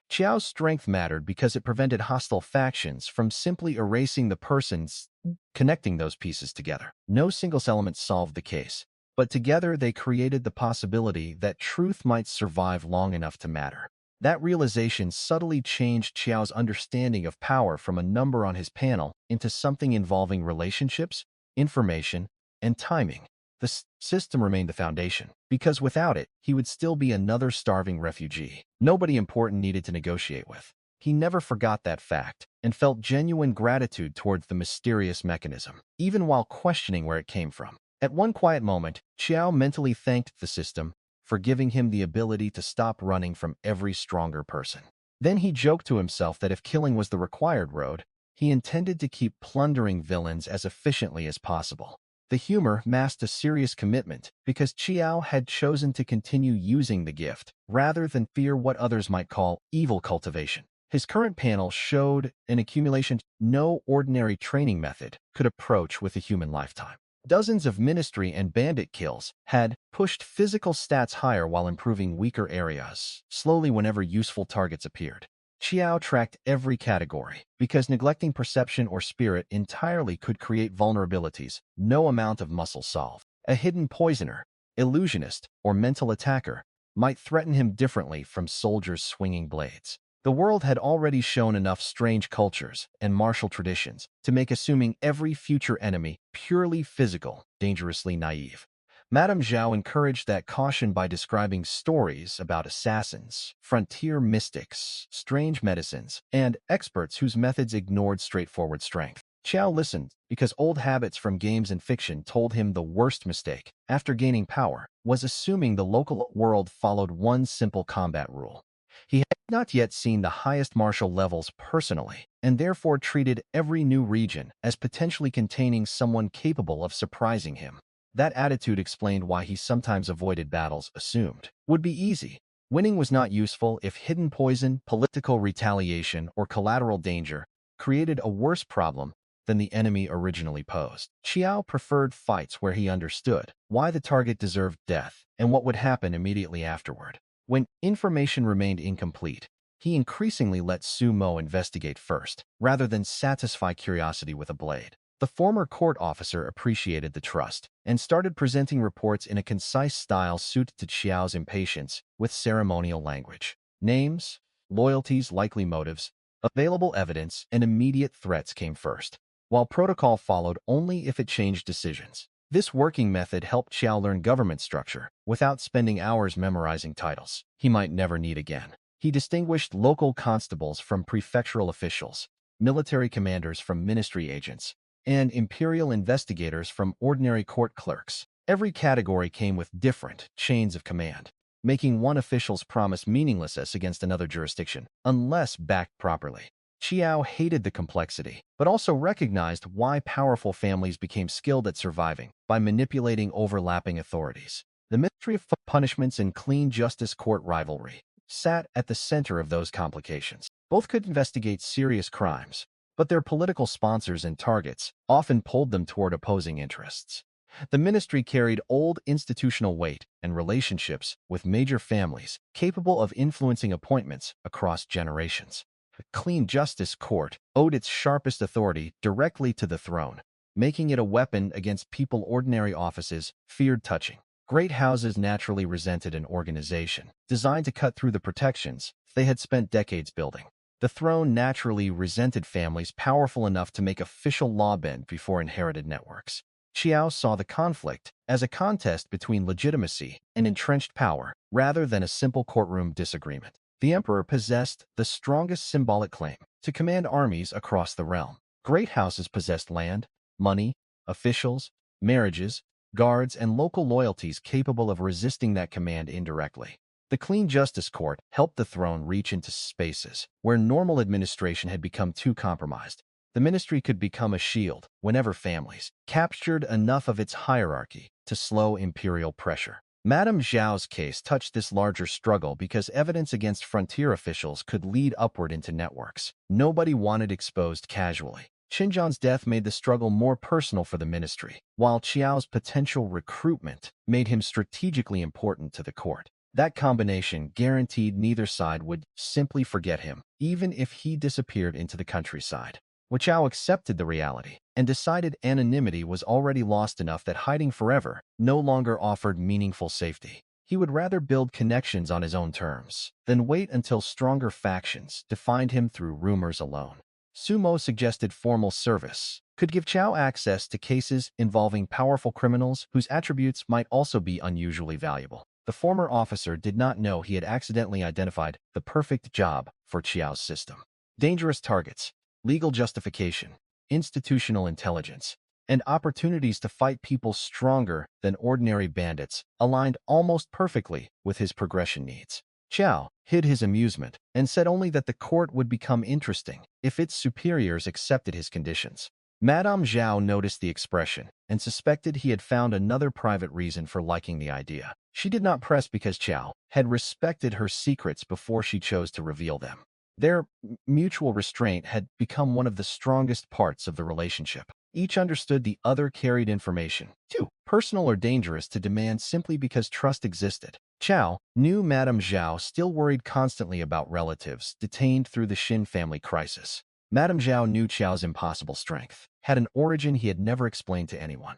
Chiao's strength mattered because it prevented hostile factions from simply erasing the persons connecting those pieces together. No single element solved the case, but together they created the possibility that truth might survive long enough to matter. That realization subtly changed Chiao's understanding of power from a number on his panel into something involving relationships, information, and timing. The system remained the foundation, because without it, he would still be another starving refugee. Nobody important needed to negotiate with. He never forgot that fact, and felt genuine gratitude towards the mysterious mechanism, even while questioning where it came from. At one quiet moment, Chiao mentally thanked the system for giving him the ability to stop running from every stronger person. Then he joked to himself that if killing was the required road, he intended to keep plundering villains as efficiently as possible. The humor masked a serious commitment because Chiao had chosen to continue using the gift rather than fear what others might call evil cultivation. His current panel showed an accumulation no ordinary training method could approach with a human lifetime. Dozens of ministry and bandit kills had pushed physical stats higher while improving weaker areas, slowly whenever useful targets appeared. Chiao tracked every category, because neglecting perception or spirit entirely could create vulnerabilities no amount of muscle solved. A hidden poisoner, illusionist, or mental attacker might threaten him differently from soldiers swinging blades. The world had already shown enough strange cultures and martial traditions to make assuming every future enemy purely physical dangerously naive. Madame Zhao encouraged that caution by describing stories about assassins, frontier mystics, strange medicines, and experts whose methods ignored straightforward strength. Chiao listened because old habits from games and fiction told him the worst mistake, after gaining power, was assuming the local world followed one simple combat rule. He had not yet seen the highest martial levels personally, and therefore treated every new region as potentially containing someone capable of surprising him. That attitude explained why he sometimes avoided battles assumed would be easy. Winning was not useful if hidden poison, political retaliation, or collateral danger created a worse problem than the enemy originally posed. Chiao preferred fights where he understood why the target deserved death and what would happen immediately afterward. When information remained incomplete, he increasingly let Su Mo investigate first, rather than satisfy curiosity with a blade. The former court officer appreciated the trust and started presenting reports in a concise style suited to Chiao's impatience with ceremonial language. Names, loyalties, likely motives, available evidence, and immediate threats came first, while protocol followed only if it changed decisions. This working method helped Chiao learn government structure without spending hours memorizing titles he might never need again. He distinguished local constables from prefectural officials, military commanders from ministry agents, and Imperial investigators from ordinary court clerks. Every category came with different chains of command, making one official's promise meaningless as against another jurisdiction, unless backed properly. Chiao hated the complexity, but also recognized why powerful families became skilled at surviving by manipulating overlapping authorities. The mystery of punishments and clean justice court rivalry sat at the center of those complications. Both could investigate serious crimes, but their political sponsors and targets often pulled them toward opposing interests. The ministry carried old institutional weight and relationships with major families capable of influencing appointments across generations. The clean justice court owed its sharpest authority directly to the throne, making it a weapon against people ordinary offices feared touching. Great houses naturally resented an organization designed to cut through the protections they had spent decades building. The throne naturally resented families powerful enough to make official law bend before inherited networks. Chiao saw the conflict as a contest between legitimacy and entrenched power, rather than a simple courtroom disagreement. The emperor possessed the strongest symbolic claim to command armies across the realm. Great houses possessed land, money, officials, marriages, guards, and local loyalties capable of resisting that command indirectly. The clean justice court helped the throne reach into spaces where normal administration had become too compromised. The ministry could become a shield whenever families captured enough of its hierarchy to slow imperial pressure. Madame Zhao's case touched this larger struggle because evidence against frontier officials could lead upward into networks. Nobody wanted exposed casually. Xinjiang's death made the struggle more personal for the ministry, while Chiao's potential recruitment made him strategically important to the court. That combination guaranteed neither side would simply forget him, even if he disappeared into the countryside. Chiao accepted the reality and decided anonymity was already lost enough that hiding forever no longer offered meaningful safety. He would rather build connections on his own terms than wait until stronger factions defined him through rumors alone. Sumo suggested formal service could give Chiao access to cases involving powerful criminals whose attributes might also be unusually valuable. The former officer did not know he had accidentally identified the perfect job for Chiao's system. Dangerous targets, legal justification, institutional intelligence, and opportunities to fight people stronger than ordinary bandits aligned almost perfectly with his progression needs. Chiao hid his amusement and said only that the court would become interesting if its superiors accepted his conditions. Madame Zhao noticed the expression and suspected he had found another private reason for liking the idea. She did not press because Chiao had respected her secrets before she chose to reveal them. Their mutual restraint had become one of the strongest parts of the relationship. Each understood the other carried information, too personal or dangerous to demand simply because trust existed. Chiao knew Madame Zhao still worried constantly about relatives detained through the Xin family crisis. Madame Zhao knew Chiao's impossible strength had an origin he had never explained to anyone.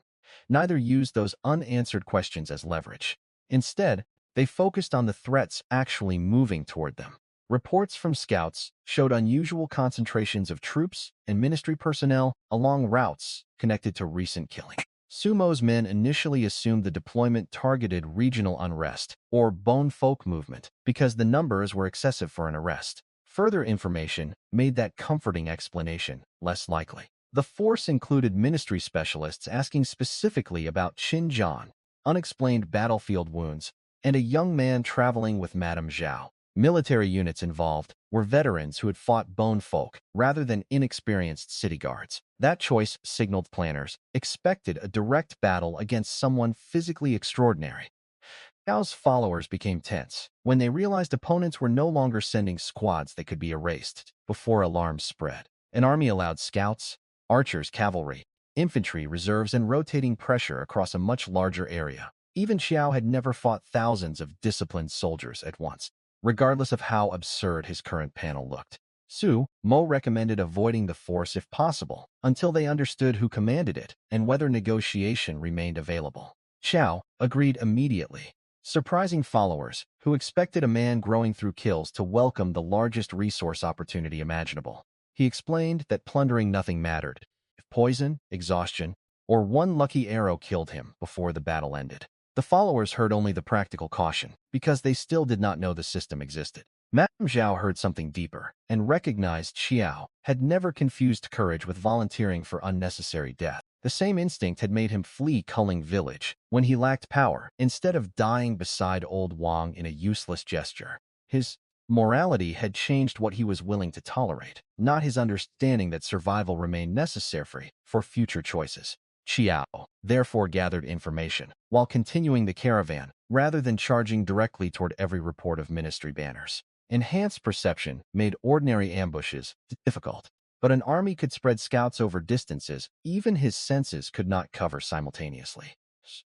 Neither used those unanswered questions as leverage. Instead, they focused on the threats actually moving toward them. Reports from scouts showed unusual concentrations of troops and ministry personnel along routes connected to recent killing. Sumo's men initially assumed the deployment targeted regional unrest or bone folk movement because the numbers were excessive for an arrest. Further information made that comforting explanation less likely. The force included ministry specialists asking specifically about Xinjiang, unexplained battlefield wounds, and a young man traveling with Madame Zhao. Military units involved were veterans who had fought bone folk rather than inexperienced city guards. That choice signaled planners expected a direct battle against someone physically extraordinary. Zhao's followers became tense when they realized opponents were no longer sending squads that could be erased before alarms spread. An army allowed scouts, archers, cavalry, infantry, reserves, and rotating pressure across a much larger area. Even Chiao had never fought thousands of disciplined soldiers at once, regardless of how absurd his current panel looked. Mo recommended avoiding the force if possible until they understood who commanded it and whether negotiation remained available. Chiao agreed immediately, surprising followers who expected a man growing through kills to welcome the largest resource opportunity imaginable. He explained that plundering nothing mattered if poison, exhaustion, or one lucky arrow killed him before the battle ended. The followers heard only the practical caution because they still did not know the system existed. Madame Zhao heard something deeper and recognized Chiao had never confused courage with volunteering for unnecessary death. The same instinct had made him flee Culling village when he lacked power instead of dying beside old Wang in a useless gesture. His morality had changed what he was willing to tolerate, not his understanding that survival remained necessary for future choices. Chiao therefore gathered information while continuing the caravan rather than charging directly toward every report of ministry banners. Enhanced perception made ordinary ambushes difficult, but an army could spread scouts over distances even his senses could not cover simultaneously.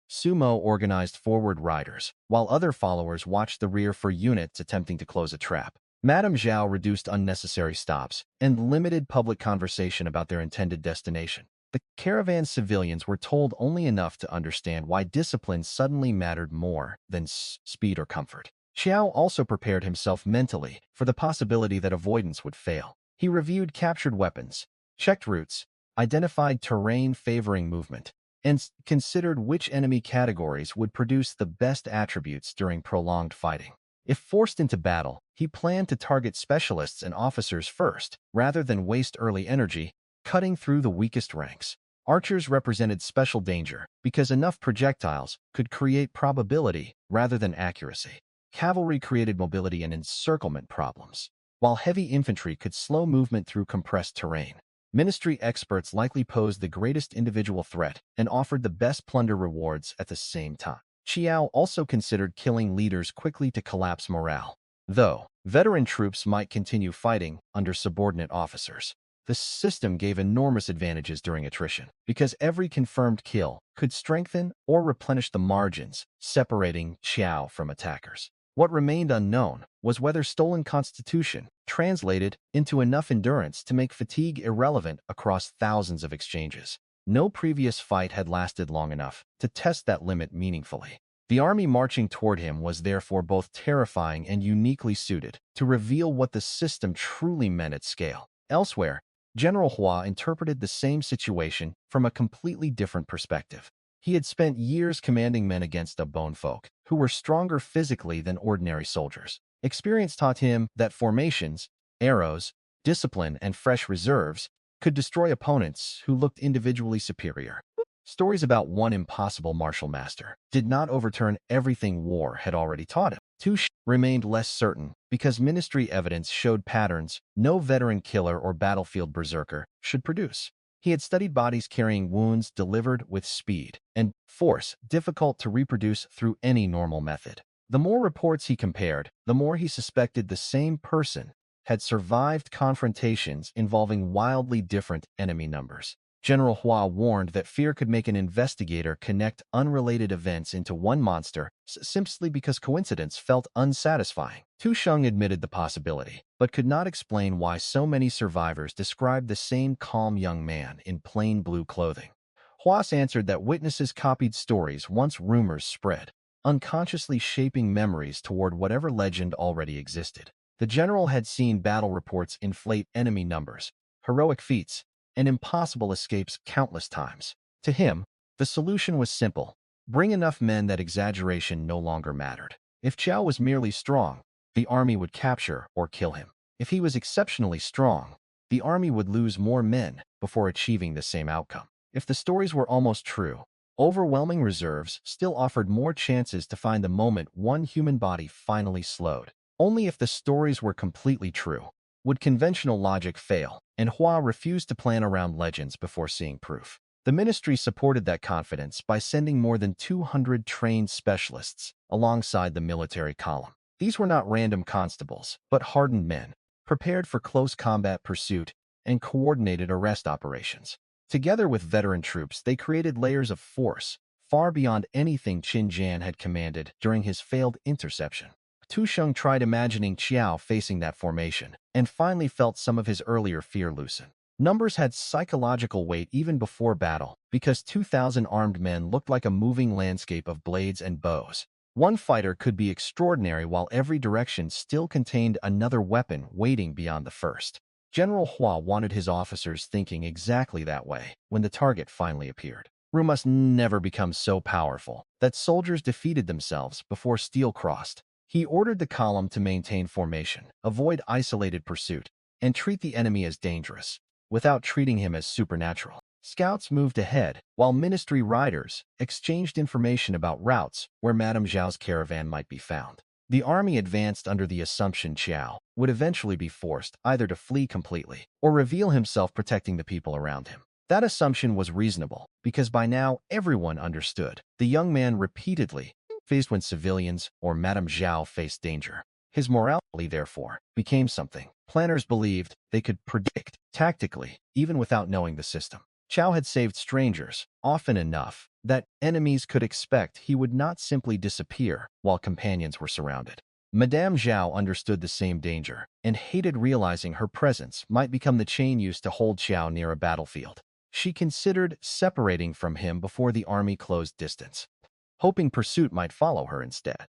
Sumo organized forward riders, while other followers watched the rear for units attempting to close a trap. Madame Zhao reduced unnecessary stops and limited public conversation about their intended destination. The caravan civilians were told only enough to understand why discipline suddenly mattered more than speed or comfort. Chiao also prepared himself mentally for the possibility that avoidance would fail. He reviewed captured weapons, checked routes, identified terrain favoring movement, and considered which enemy categories would produce the best attributes during prolonged fighting. If forced into battle, he planned to target specialists and officers first, rather than waste early energy cutting through the weakest ranks. Archers represented special danger because enough projectiles could create probability rather than accuracy. Cavalry created mobility and encirclement problems, while heavy infantry could slow movement through compressed terrain. Ministry experts likely posed the greatest individual threat and offered the best plunder rewards at the same time. Chiao also considered killing leaders quickly to collapse morale. Though veteran troops might continue fighting under subordinate officers, the system gave enormous advantages during attrition, because every confirmed kill could strengthen or replenish the margins, separating Chiao from attackers. What remained unknown was whether stolen constitution translated into enough endurance to make fatigue irrelevant across thousands of exchanges. No previous fight had lasted long enough to test that limit meaningfully. The army marching toward him was therefore both terrifying and uniquely suited to reveal what the system truly meant at scale. Elsewhere, General Hua interpreted the same situation from a completely different perspective. He had spent years commanding men against the bone folk, who were stronger physically than ordinary soldiers. Experience taught him that formations, arrows, discipline, and fresh reserves could destroy opponents who looked individually superior. Stories about one impossible martial master did not overturn everything war had already taught him. Tush remained less certain because ministry evidence showed patterns no veteran killer or battlefield berserker should produce. He had studied bodies carrying wounds delivered with speed and force difficult to reproduce through any normal method. The more reports he compared, the more he suspected the same person had survived confrontations involving wildly different enemy numbers. General Hua warned that fear could make an investigator connect unrelated events into one monster simply because coincidence felt unsatisfying. Tu Sheng admitted the possibility, but could not explain why so many survivors described the same calm young man in plain blue clothing. Huas answered that witnesses copied stories once rumors spread, unconsciously shaping memories toward whatever legend already existed. The general had seen battle reports inflate enemy numbers, heroic feats, and impossible escapes countless times. To him, the solution was simple: bring enough men that exaggeration no longer mattered. If Zhao was merely strong, the army would capture or kill him. If he was exceptionally strong, the army would lose more men before achieving the same outcome. If the stories were almost true, overwhelming reserves still offered more chances to find the moment one human body finally slowed. Only if the stories were completely true would conventional logic fail, and Hua refused to plan around legends before seeing proof. The ministry supported that confidence by sending more than 200 trained specialists alongside the military column. These were not random constables, but hardened men, prepared for close combat pursuit and coordinated arrest operations. Together with veteran troops, they created layers of force far beyond anything Qin Jan had commanded during his failed interception. Tu Sheng tried imagining Chiao facing that formation, and finally felt some of his earlier fear loosen. Numbers had psychological weight even before battle, because 2,000 armed men looked like a moving landscape of blades and bows. One fighter could be extraordinary while every direction still contained another weapon waiting beyond the first. General Hua wanted his officers thinking exactly that way when the target finally appeared. Ru must never become so powerful that soldiers defeated themselves before steel crossed. He ordered the column to maintain formation, avoid isolated pursuit, and treat the enemy as dangerous, without treating him as supernatural. Scouts moved ahead, while ministry riders exchanged information about routes where Madame Zhao's caravan might be found. The army advanced under the assumption Chiao would eventually be forced either to flee completely or reveal himself protecting the people around him. That assumption was reasonable, because by now everyone understood. The young man repeatedly faced when civilians or Madame Zhao faced danger. His morality, therefore, became something planners believed they could predict tactically, even without knowing the system. Chiao had saved strangers often enough that enemies could expect he would not simply disappear while companions were surrounded. Madame Zhao understood the same danger and hated realizing her presence might become the chain used to hold Chiao near a battlefield. She considered separating from him before the army closed distance, hoping pursuit might follow her instead.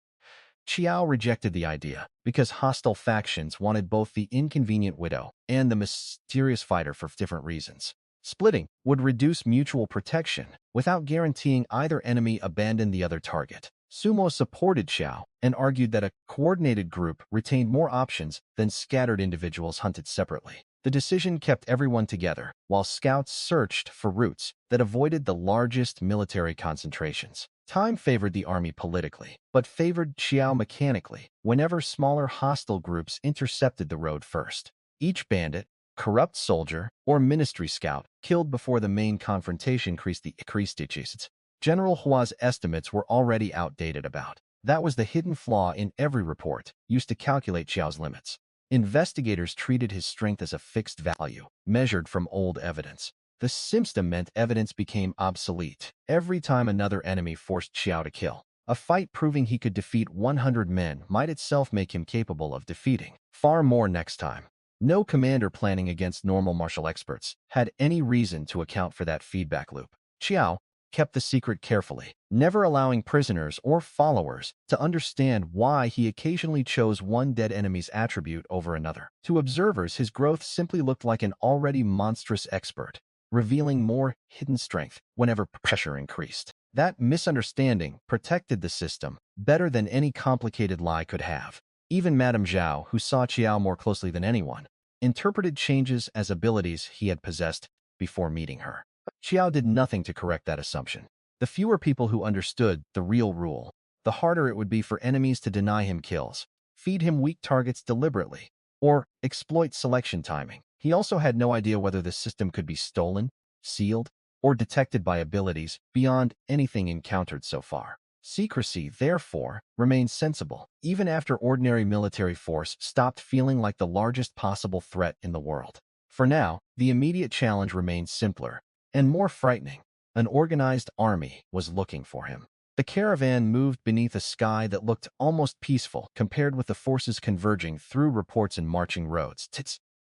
Chiao rejected the idea because hostile factions wanted both the inconvenient widow and the mysterious fighter for different reasons. Splitting would reduce mutual protection without guaranteeing either enemy abandon the other target. Sumo supported Chiao and argued that a coordinated group retained more options than scattered individuals hunted separately. The decision kept everyone together, while scouts searched for routes that avoided the largest military concentrations. Time favored the army politically, but favored Chiao mechanically whenever smaller hostile groups intercepted the road first. Each bandit, corrupt soldier, or ministry scout, killed before the main confrontation increased. General Hua's estimates were already outdated about. That was the hidden flaw in every report, used to calculate Chiao's limits. Investigators treated his strength as a fixed value, measured from old evidence. The system meant evidence became obsolete every time another enemy forced Chiao to kill. A fight proving he could defeat 100 men might itself make him capable of defeating far more next time. No commander planning against normal martial experts had any reason to account for that feedback loop. Chiao kept the secret carefully, never allowing prisoners or followers to understand why he occasionally chose one dead enemy's attribute over another. To observers, his growth simply looked like an already monstrous expert, revealing more hidden strength whenever pressure increased. That misunderstanding protected the system better than any complicated lie could have. Even Madame Zhao, who saw Chiao more closely than anyone, interpreted changes as abilities he had possessed before meeting her. Chiao did nothing to correct that assumption. The fewer people who understood the real rule, the harder it would be for enemies to deny him kills, feed him weak targets deliberately, or exploit selection timing. He also had no idea whether the system could be stolen, sealed, or detected by abilities beyond anything encountered so far. Secrecy, therefore, remained sensible, even after ordinary military force stopped feeling like the largest possible threat in the world. For now, the immediate challenge remained simpler and more frightening. An organized army was looking for him. The caravan moved beneath a sky that looked almost peaceful compared with the forces converging through reports and marching roads.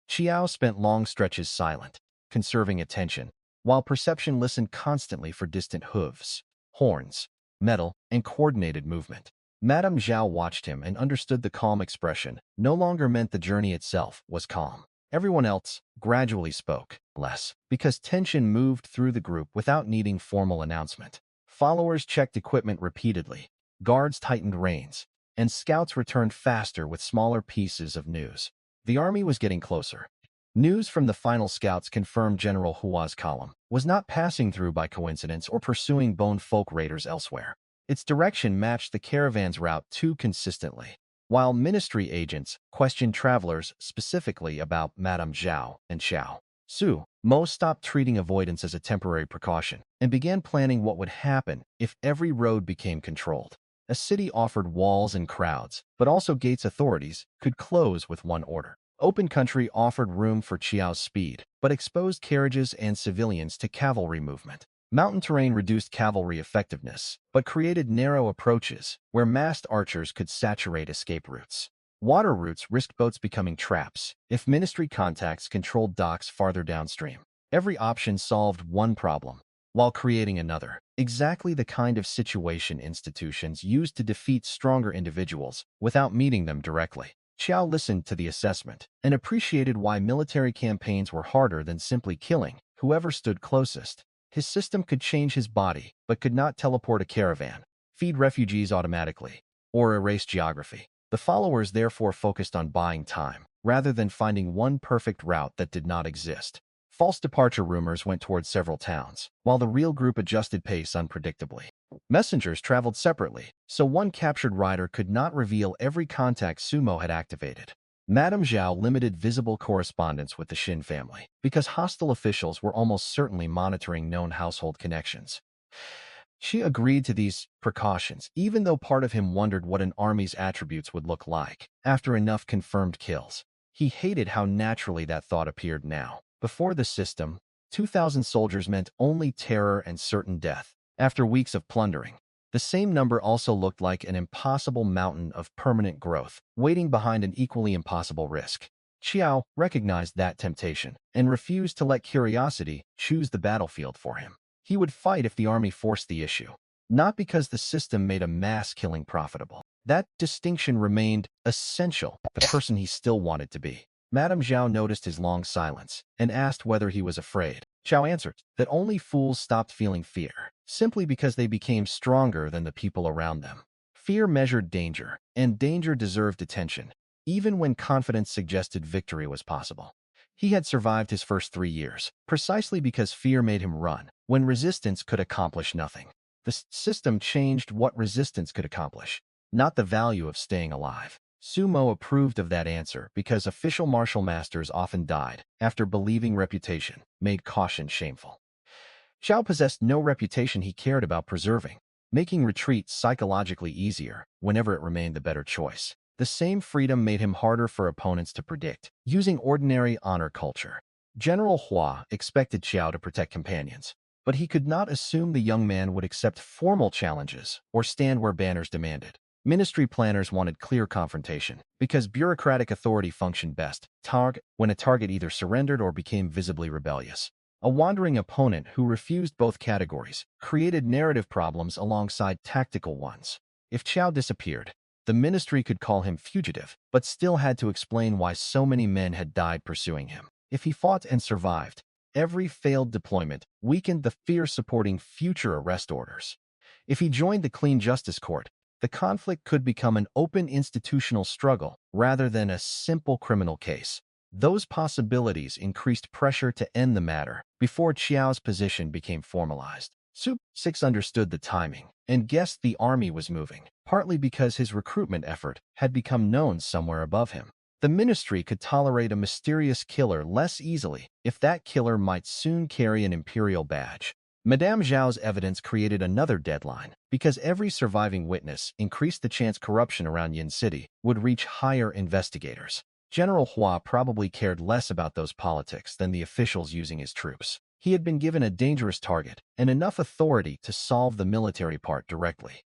Chiao spent long stretches silent, conserving attention, while perception listened constantly for distant hooves, horns, metal, and coordinated movement. Madame Zhao watched him and understood the calm expression no longer meant the journey itself was calm. Everyone else gradually spoke less, because tension moved through the group without needing formal announcement. Followers checked equipment repeatedly, guards tightened reins, and scouts returned faster with smaller pieces of news. The army was getting closer. News from the final scouts confirmed General Hua's column was not passing through by coincidence or pursuing bone folk raiders elsewhere. Its direction matched the caravan's route too consistently. While ministry agents questioned travelers specifically about Madame Zhao and Xiao Su, most stopped treating avoidance as a temporary precaution and began planning what would happen if every road became controlled. A city offered walls and crowds, but also gates authorities could close with one order. Open country offered room for Chiao's speed, but exposed carriages and civilians to cavalry movement. Mountain terrain reduced cavalry effectiveness, but created narrow approaches where massed archers could saturate escape routes. Water routes risked boats becoming traps if ministry contacts controlled docks farther downstream. Every option solved one problem, while creating another. Exactly the kind of situation institutions used to defeat stronger individuals without meeting them directly. Chiao listened to the assessment and appreciated why military campaigns were harder than simply killing whoever stood closest. His system could change his body, but could not teleport a caravan, feed refugees automatically, or erase geography. The followers therefore focused on buying time, rather than finding one perfect route that did not exist. False departure rumors went towards several towns, while the real group adjusted pace unpredictably. Messengers traveled separately, so one captured rider could not reveal every contact Sumo had activated. Madame Zhao limited visible correspondence with the Shin family, because hostile officials were almost certainly monitoring known household connections. She agreed to these precautions, even though part of him wondered what an army's attributes would look like after enough confirmed kills. He hated how naturally that thought appeared now. Before the system, 2,000 soldiers meant only terror and certain death. After weeks of plundering, the same number also looked like an impossible mountain of permanent growth, waiting behind an equally impossible risk. Chiao recognized that temptation and refused to let curiosity choose the battlefield for him. He would fight if the army forced the issue, not because the system made a mass killing profitable. That distinction remained essential, the person he still wanted to be. Madame Zhao noticed his long silence and asked whether he was afraid. Chiao answered that only fools stopped feeling fear, simply because they became stronger than the people around them. Fear measured danger, and danger deserved attention, even when confidence suggested victory was possible. He had survived his first 3 years, precisely because fear made him run, when resistance could accomplish nothing. The system changed what resistance could accomplish, not the value of staying alive. Sumo approved of that answer because official martial masters often died after believing reputation made caution shameful. Zhao possessed no reputation he cared about preserving, making retreat psychologically easier whenever it remained the better choice. The same freedom made him harder for opponents to predict, using ordinary honor culture. General Hua expected Chiao to protect companions, but he could not assume the young man would accept formal challenges or stand where banners demanded. Ministry planners wanted clear confrontation, because bureaucratic authority functioned best when a target either surrendered or became visibly rebellious. A wandering opponent who refused both categories created narrative problems alongside tactical ones. If Chiao disappeared, the ministry could call him fugitive, but still had to explain why so many men had died pursuing him. If he fought and survived, every failed deployment weakened the fear supporting future arrest orders. If he joined the clean justice court, the conflict could become an open institutional struggle rather than a simple criminal case. Those possibilities increased pressure to end the matter before Chiao's position became formalized. Sup 6 understood the timing and guessed the army was moving, partly because his recruitment effort had become known somewhere above him. The ministry could tolerate a mysterious killer less easily if that killer might soon carry an Imperial badge. Madame Zhao's evidence created another deadline, because every surviving witness increased the chance corruption around Yin City would reach higher investigators. General Hua probably cared less about those politics than the officials using his troops. He had been given a dangerous target and enough authority to solve the military part directly.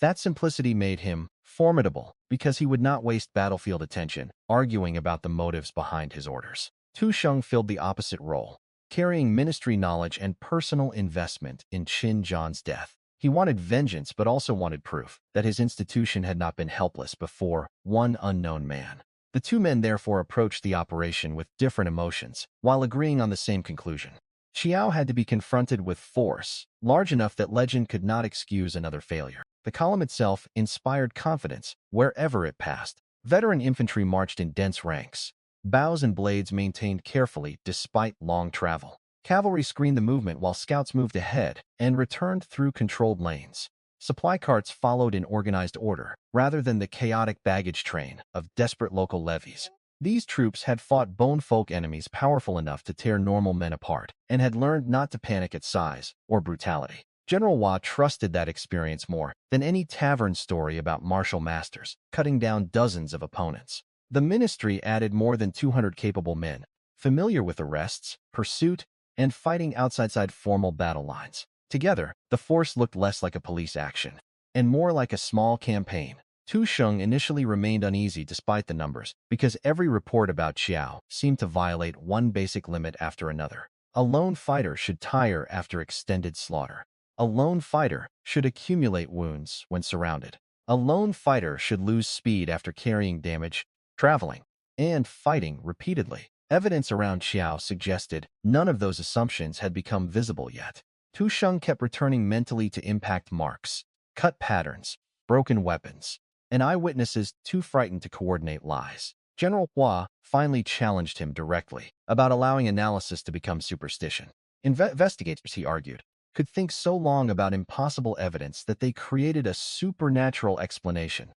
That simplicity made him formidable because he would not waste battlefield attention arguing about the motives behind his orders. Tu Sheng filled the opposite role, carrying ministry knowledge and personal investment in Qin Zhan's death. He wanted vengeance but also wanted proof that his institution had not been helpless before one unknown man. The two men therefore approached the operation with different emotions, while agreeing on the same conclusion. Chiao had to be confronted with force, large enough that legend could not excuse another failure. The column itself inspired confidence wherever it passed. Veteran infantry marched in dense ranks. Bows and blades maintained carefully despite long travel. Cavalry screened the movement while scouts moved ahead and returned through controlled lanes. Supply carts followed in organized order, rather than the chaotic baggage train of desperate local levies. These troops had fought bone-folk enemies powerful enough to tear normal men apart, and had learned not to panic at size or brutality. General Hua trusted that experience more than any tavern story about martial masters, cutting down dozens of opponents. The ministry added more than 200 capable men, familiar with arrests, pursuit, and fighting outside formal battle lines. Together, the force looked less like a police action, and more like a small campaign. Tu Sheng initially remained uneasy despite the numbers, because every report about Chiao seemed to violate one basic limit after another. A lone fighter should tire after extended slaughter. A lone fighter should accumulate wounds when surrounded. A lone fighter should lose speed after carrying damage, traveling, and fighting repeatedly. Evidence around Chiao suggested none of those assumptions had become visible yet. Tu Sheng kept returning mentally to impact marks, cut patterns, broken weapons, and eyewitnesses too frightened to coordinate lies. General Hua finally challenged him directly about allowing analysis to become superstition. Investigators, he argued, could think so long about impossible evidence that they created a supernatural explanation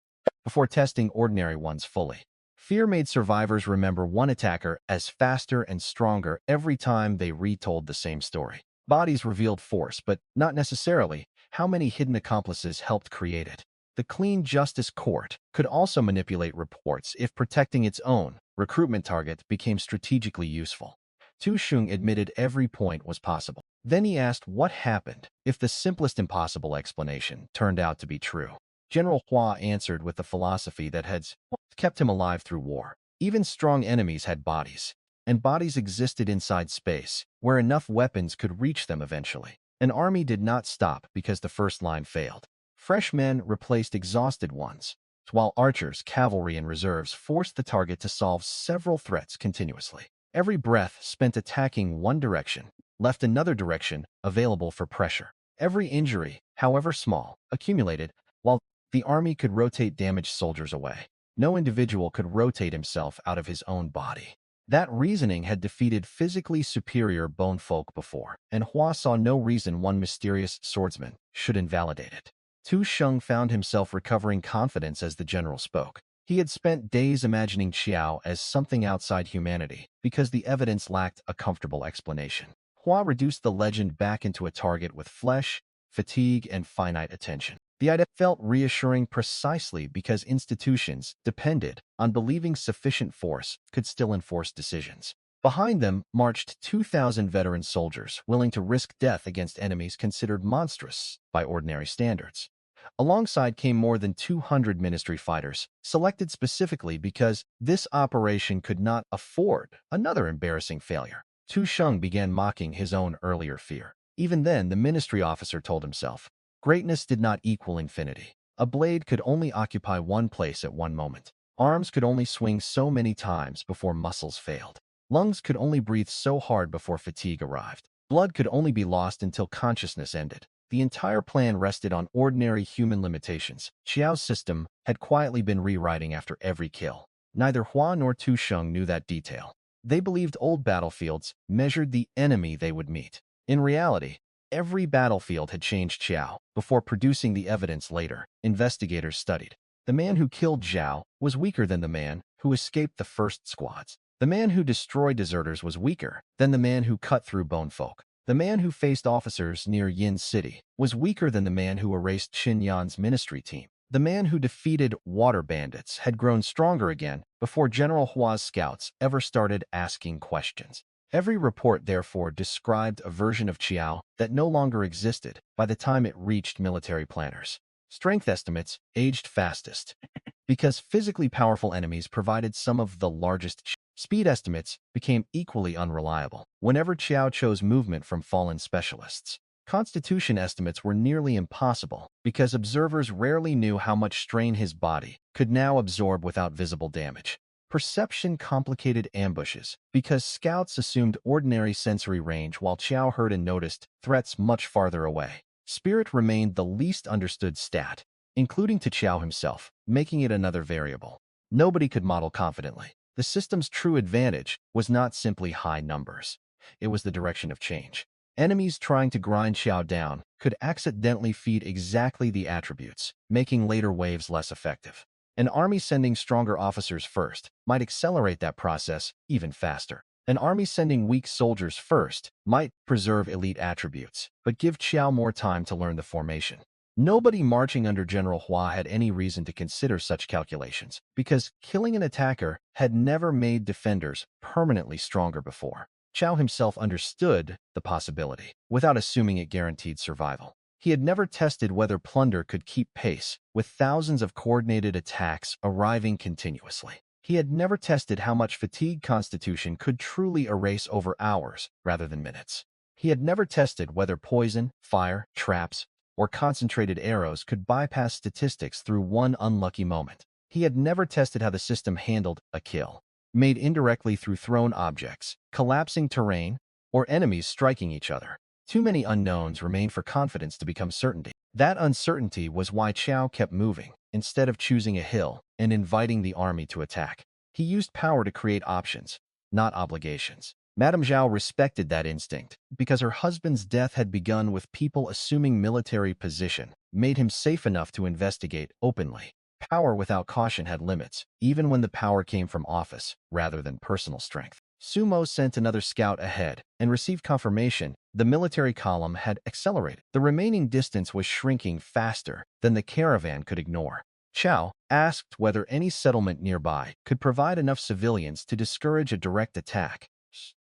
before testing ordinary ones fully. Fear made survivors remember one attacker as faster and stronger every time they retold the same story. Bodies revealed force, but not necessarily how many hidden accomplices helped create it. The Clean Justice Court could also manipulate reports if protecting its own recruitment target became strategically useful. Tu Sheng admitted every point was possible. Then he asked what happened if the simplest impossible explanation turned out to be true. General Hua answered with the philosophy that had kept him alive through war. Even strong enemies had bodies, and bodies existed inside space, where enough weapons could reach them eventually. An army did not stop because the first line failed. Fresh men replaced exhausted ones, while archers, cavalry, and reserves forced the target to solve several threats continuously. Every breath spent attacking one direction left another direction available for pressure. Every injury, however small, accumulated, while the army could rotate damaged soldiers away. No individual could rotate himself out of his own body. That reasoning had defeated physically superior bone folk before, and Hua saw no reason one mysterious swordsman should invalidate it. Tu Sheng found himself recovering confidence as the general spoke. He had spent days imagining Chiao as something outside humanity because the evidence lacked a comfortable explanation. Hua reduced the legend back into a target with flesh, fatigue, and finite attention. The idea felt reassuring precisely because institutions depended on believing sufficient force could still enforce decisions. Behind them marched 2,000 veteran soldiers willing to risk death against enemies considered monstrous by ordinary standards. Alongside came more than 200 ministry fighters, selected specifically because this operation could not afford another embarrassing failure. Tu Sheng began mocking his own earlier fear. Even then, the ministry officer told himself, greatness did not equal infinity. A blade could only occupy one place at one moment. Arms could only swing so many times before muscles failed. Lungs could only breathe so hard before fatigue arrived. Blood could only be lost until consciousness ended. The entire plan rested on ordinary human limitations. Chiao's system had quietly been rewriting after every kill. Neither Hua nor Tu Sheng knew that detail. They believed old battlefields measured the enemy they would meet. In reality, every battlefield had changed Chiao. Before producing the evidence later, investigators studied. The man who killed Zhao was weaker than the man who escaped the first squads. The man who destroyed deserters was weaker than the man who cut through bone folk. The man who faced officers near Yin City was weaker than the man who erased Qin Yan's ministry team. The man who defeated water bandits had grown stronger again before General Hua's scouts ever started asking questions. Every report, therefore, described a version of Chiao that no longer existed by the time it reached military planners. Strength estimates aged fastest because physically powerful enemies provided some of the largest. Speed estimates became equally unreliable whenever Chiao chose movement from fallen specialists. Constitution estimates were nearly impossible because observers rarely knew how much strain his body could now absorb without visible damage. Perception complicated ambushes because scouts assumed ordinary sensory range while Chiao heard and noticed threats much farther away. Spirit remained the least understood stat, including to Chiao himself, making it another variable. Nobody could model confidently. The system's true advantage was not simply high numbers. It was the direction of change. Enemies trying to grind Chiao down could accidentally feed exactly the attributes, making later waves less effective. An army sending stronger officers first might accelerate that process even faster. An army sending weak soldiers first might preserve elite attributes, but give Chiao more time to learn the formation. Nobody marching under General Hua had any reason to consider such calculations, because killing an attacker had never made defenders permanently stronger before. Chiao himself understood the possibility, without assuming it guaranteed survival. He had never tested whether Plunder could keep pace with thousands of coordinated attacks arriving continuously. He had never tested how much fatigue Constitution could truly erase over hours rather than minutes. He had never tested whether poison, fire, traps, or concentrated arrows could bypass statistics through one unlucky moment. He had never tested how the system handled a kill, made indirectly through thrown objects, collapsing terrain, or enemies striking each other. Too many unknowns remained for confidence to become certainty. That uncertainty was why Chiao kept moving, instead of choosing a hill and inviting the army to attack. He used power to create options, not obligations. Madame Zhao respected that instinct because her husband's death had begun with people assuming military position, made him safe enough to investigate openly. Power without caution had limits, even when the power came from office rather than personal strength. Sumo sent another scout ahead and received confirmation the military column had accelerated. The remaining distance was shrinking faster than the caravan could ignore. Chiao asked whether any settlement nearby could provide enough civilians to discourage a direct attack.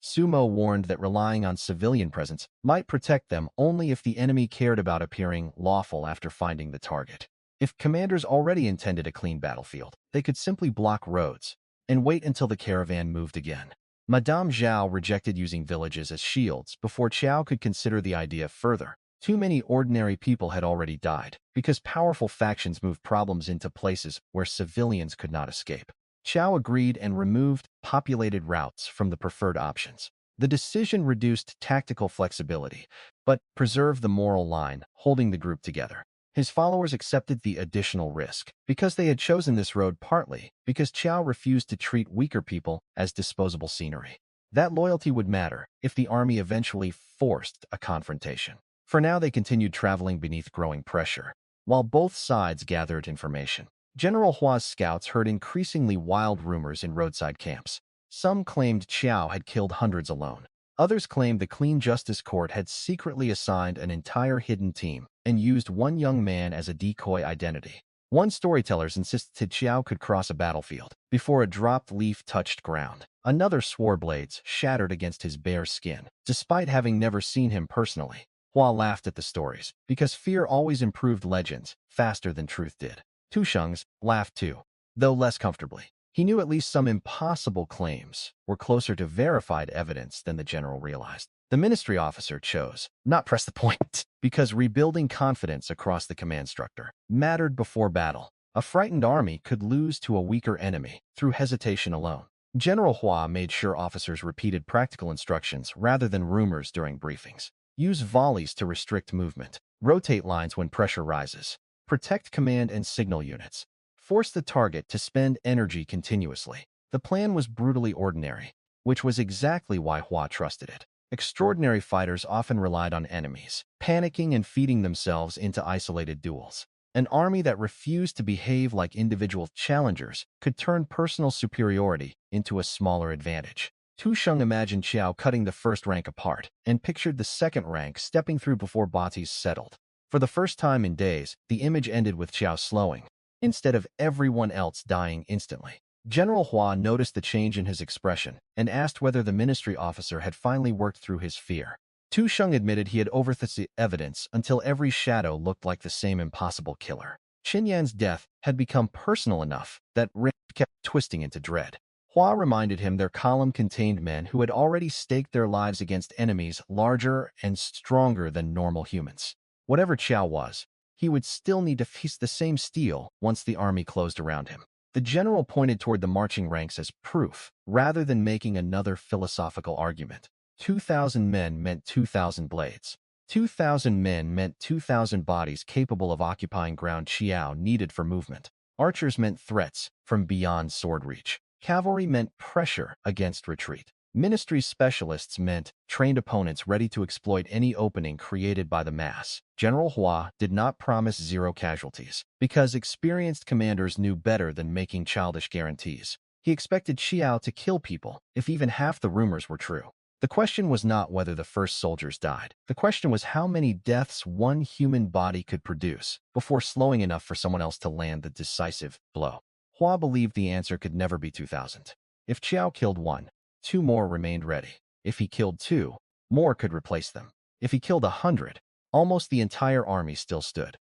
Sumo warned that relying on civilian presence might protect them only if the enemy cared about appearing lawful after finding the target. If commanders already intended a clean battlefield, they could simply block roads and wait until the caravan moved again. Madame Zhao rejected using villages as shields before Chiao could consider the idea further. Too many ordinary people had already died because powerful factions moved problems into places where civilians could not escape. Chiao agreed and removed populated routes from the preferred options. The decision reduced tactical flexibility, but preserved the moral line, holding the group together. His followers accepted the additional risk because they had chosen this road partly because Chiao refused to treat weaker people as disposable scenery. That loyalty would matter if the army eventually forced a confrontation. For now, they continued traveling beneath growing pressure, while both sides gathered information. General Hua's scouts heard increasingly wild rumors in roadside camps. Some claimed Chiao had killed hundreds alone. Others claimed the Clean Justice Court had secretly assigned an entire hidden team and used one young man as a decoy identity. One storyteller insisted Chiao could cross a battlefield before a dropped leaf touched ground. Another swore blades shattered against his bare skin, despite having never seen him personally. Hua laughed at the stories, because fear always improved legends faster than truth did. Tusheng's laughed too, though less comfortably. He knew at least some impossible claims were closer to verified evidence than the general realized. The ministry officer chose not press the point because rebuilding confidence across the command structure mattered before battle. A frightened army could lose to a weaker enemy through hesitation alone. General Hua made sure officers repeated practical instructions rather than rumors during briefings. Use volleys to restrict movement. Rotate lines when pressure rises. Protect command and signal units. Force the target to spend energy continuously. The plan was brutally ordinary, which was exactly why Hua trusted it. Extraordinary fighters often relied on enemies, panicking and feeding themselves into isolated duels. An army that refused to behave like individual challengers could turn personal superiority into a smaller advantage. Tusheng imagined Chiao cutting the first rank apart and pictured the second rank stepping through before bodies settled. For the first time in days, the image ended with Chiao slowing, instead of everyone else dying instantly. General Hua noticed the change in his expression and asked whether the ministry officer had finally worked through his fear. Tusheng admitted he had overthought the evidence until every shadow looked like the same impossible killer. Qinyan's death had become personal enough that Rick kept twisting into dread. Hua reminded him their column contained men who had already staked their lives against enemies larger and stronger than normal humans. Whatever Chiao was, he would still need to face the same steel once the army closed around him. The general pointed toward the marching ranks as proof, rather than making another philosophical argument. 2,000 men meant 2,000 blades. 2,000 men meant 2,000 bodies capable of occupying ground Chiao needed for movement. Archers meant threats from beyond sword reach. Cavalry meant pressure against retreat. Ministry specialists meant trained opponents ready to exploit any opening created by the mass. General Hua did not promise zero casualties, because experienced commanders knew better than making childish guarantees. He expected Chiao to kill people if even half the rumors were true. The question was not whether the first soldiers died. The question was how many deaths one human body could produce before slowing enough for someone else to land the decisive blow. Hua believed the answer could never be 2,000. If Chiao killed one, 2 more remained ready. If he killed 2, more could replace them. If he killed 100, almost the entire army still stood.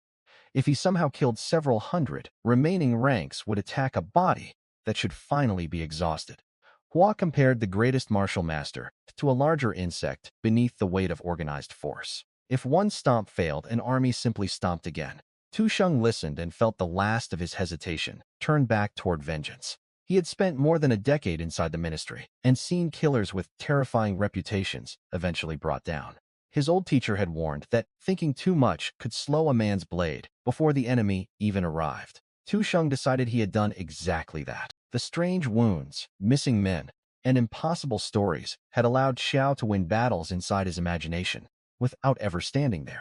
If he somehow killed several hundred, remaining ranks would attack a body that should finally be exhausted. Hua compared the greatest martial master to a larger insect beneath the weight of organized force. If one stomp failed, an army simply stomped again. Tusheng listened and felt the last of his hesitation turn back toward vengeance. He had spent more than a decade inside the ministry and seen killers with terrifying reputations eventually brought down. His old teacher had warned that thinking too much could slow a man's blade before the enemy even arrived. Tusheng decided he had done exactly that. The strange wounds, missing men, and impossible stories had allowed Chiao to win battles inside his imagination without ever standing there.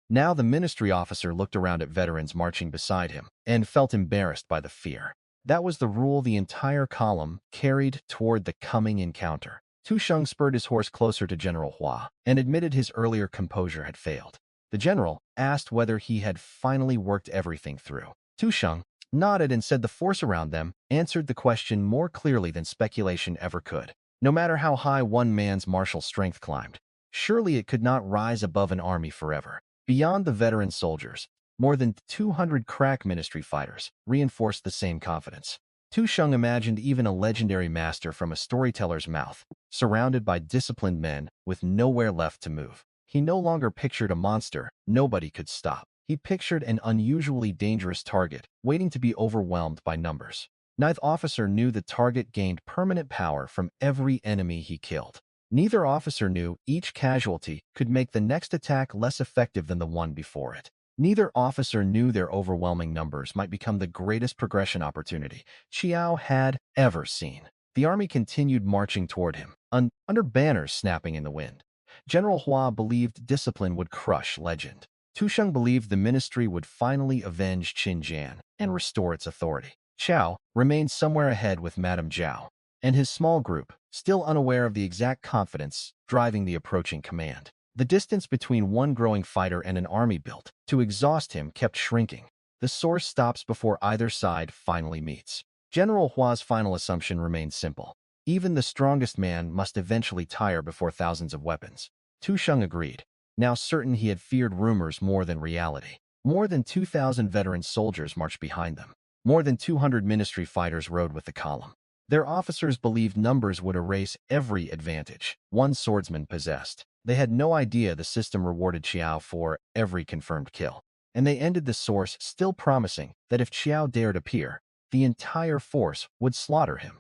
Now the ministry officer looked around at veterans marching beside him and felt embarrassed by the fear. That was the rule the entire column carried toward the coming encounter. Tusheng spurred his horse closer to General Hua and admitted his earlier composure had failed. The general asked whether he had finally worked everything through. Tusheng nodded and said the force around them answered the question more clearly than speculation ever could. No matter how high one man's martial strength climbed, surely it could not rise above an army forever. Beyond the veteran soldiers, more than 200 crack ministry fighters reinforced the same confidence. Tusheng imagined even a legendary master from a storyteller's mouth, surrounded by disciplined men with nowhere left to move. He no longer pictured a monster nobody could stop. He pictured an unusually dangerous target, waiting to be overwhelmed by numbers. Neither officer knew the target gained permanent power from every enemy he killed. Neither officer knew each casualty could make the next attack less effective than the one before it. Neither officer knew their overwhelming numbers might become the greatest progression opportunity Chiao had ever seen. The army continued marching toward him, under banners snapping in the wind. General Hua believed discipline would crush legend. Tusheng believed the ministry would finally avenge Xinjiang and restore its authority. Chiao remained somewhere ahead with Madame Zhao and his small group, still unaware of the exact confidence driving the approaching command. The distance between one growing fighter and an army built to exhaust him kept shrinking. The source stops before either side finally meets. General Hua's final assumption remained simple. Even the strongest man must eventually tire before thousands of weapons. Tusheng agreed, now certain he had feared rumors more than reality. More than 2,000 veteran soldiers marched behind them. More than 200 ministry fighters rode with the column. Their officers believed numbers would erase every advantage one swordsman possessed. They had no idea the system rewarded Chiao for every confirmed kill. And they ended the source still promising that if Chiao dared appear, the entire force would slaughter him.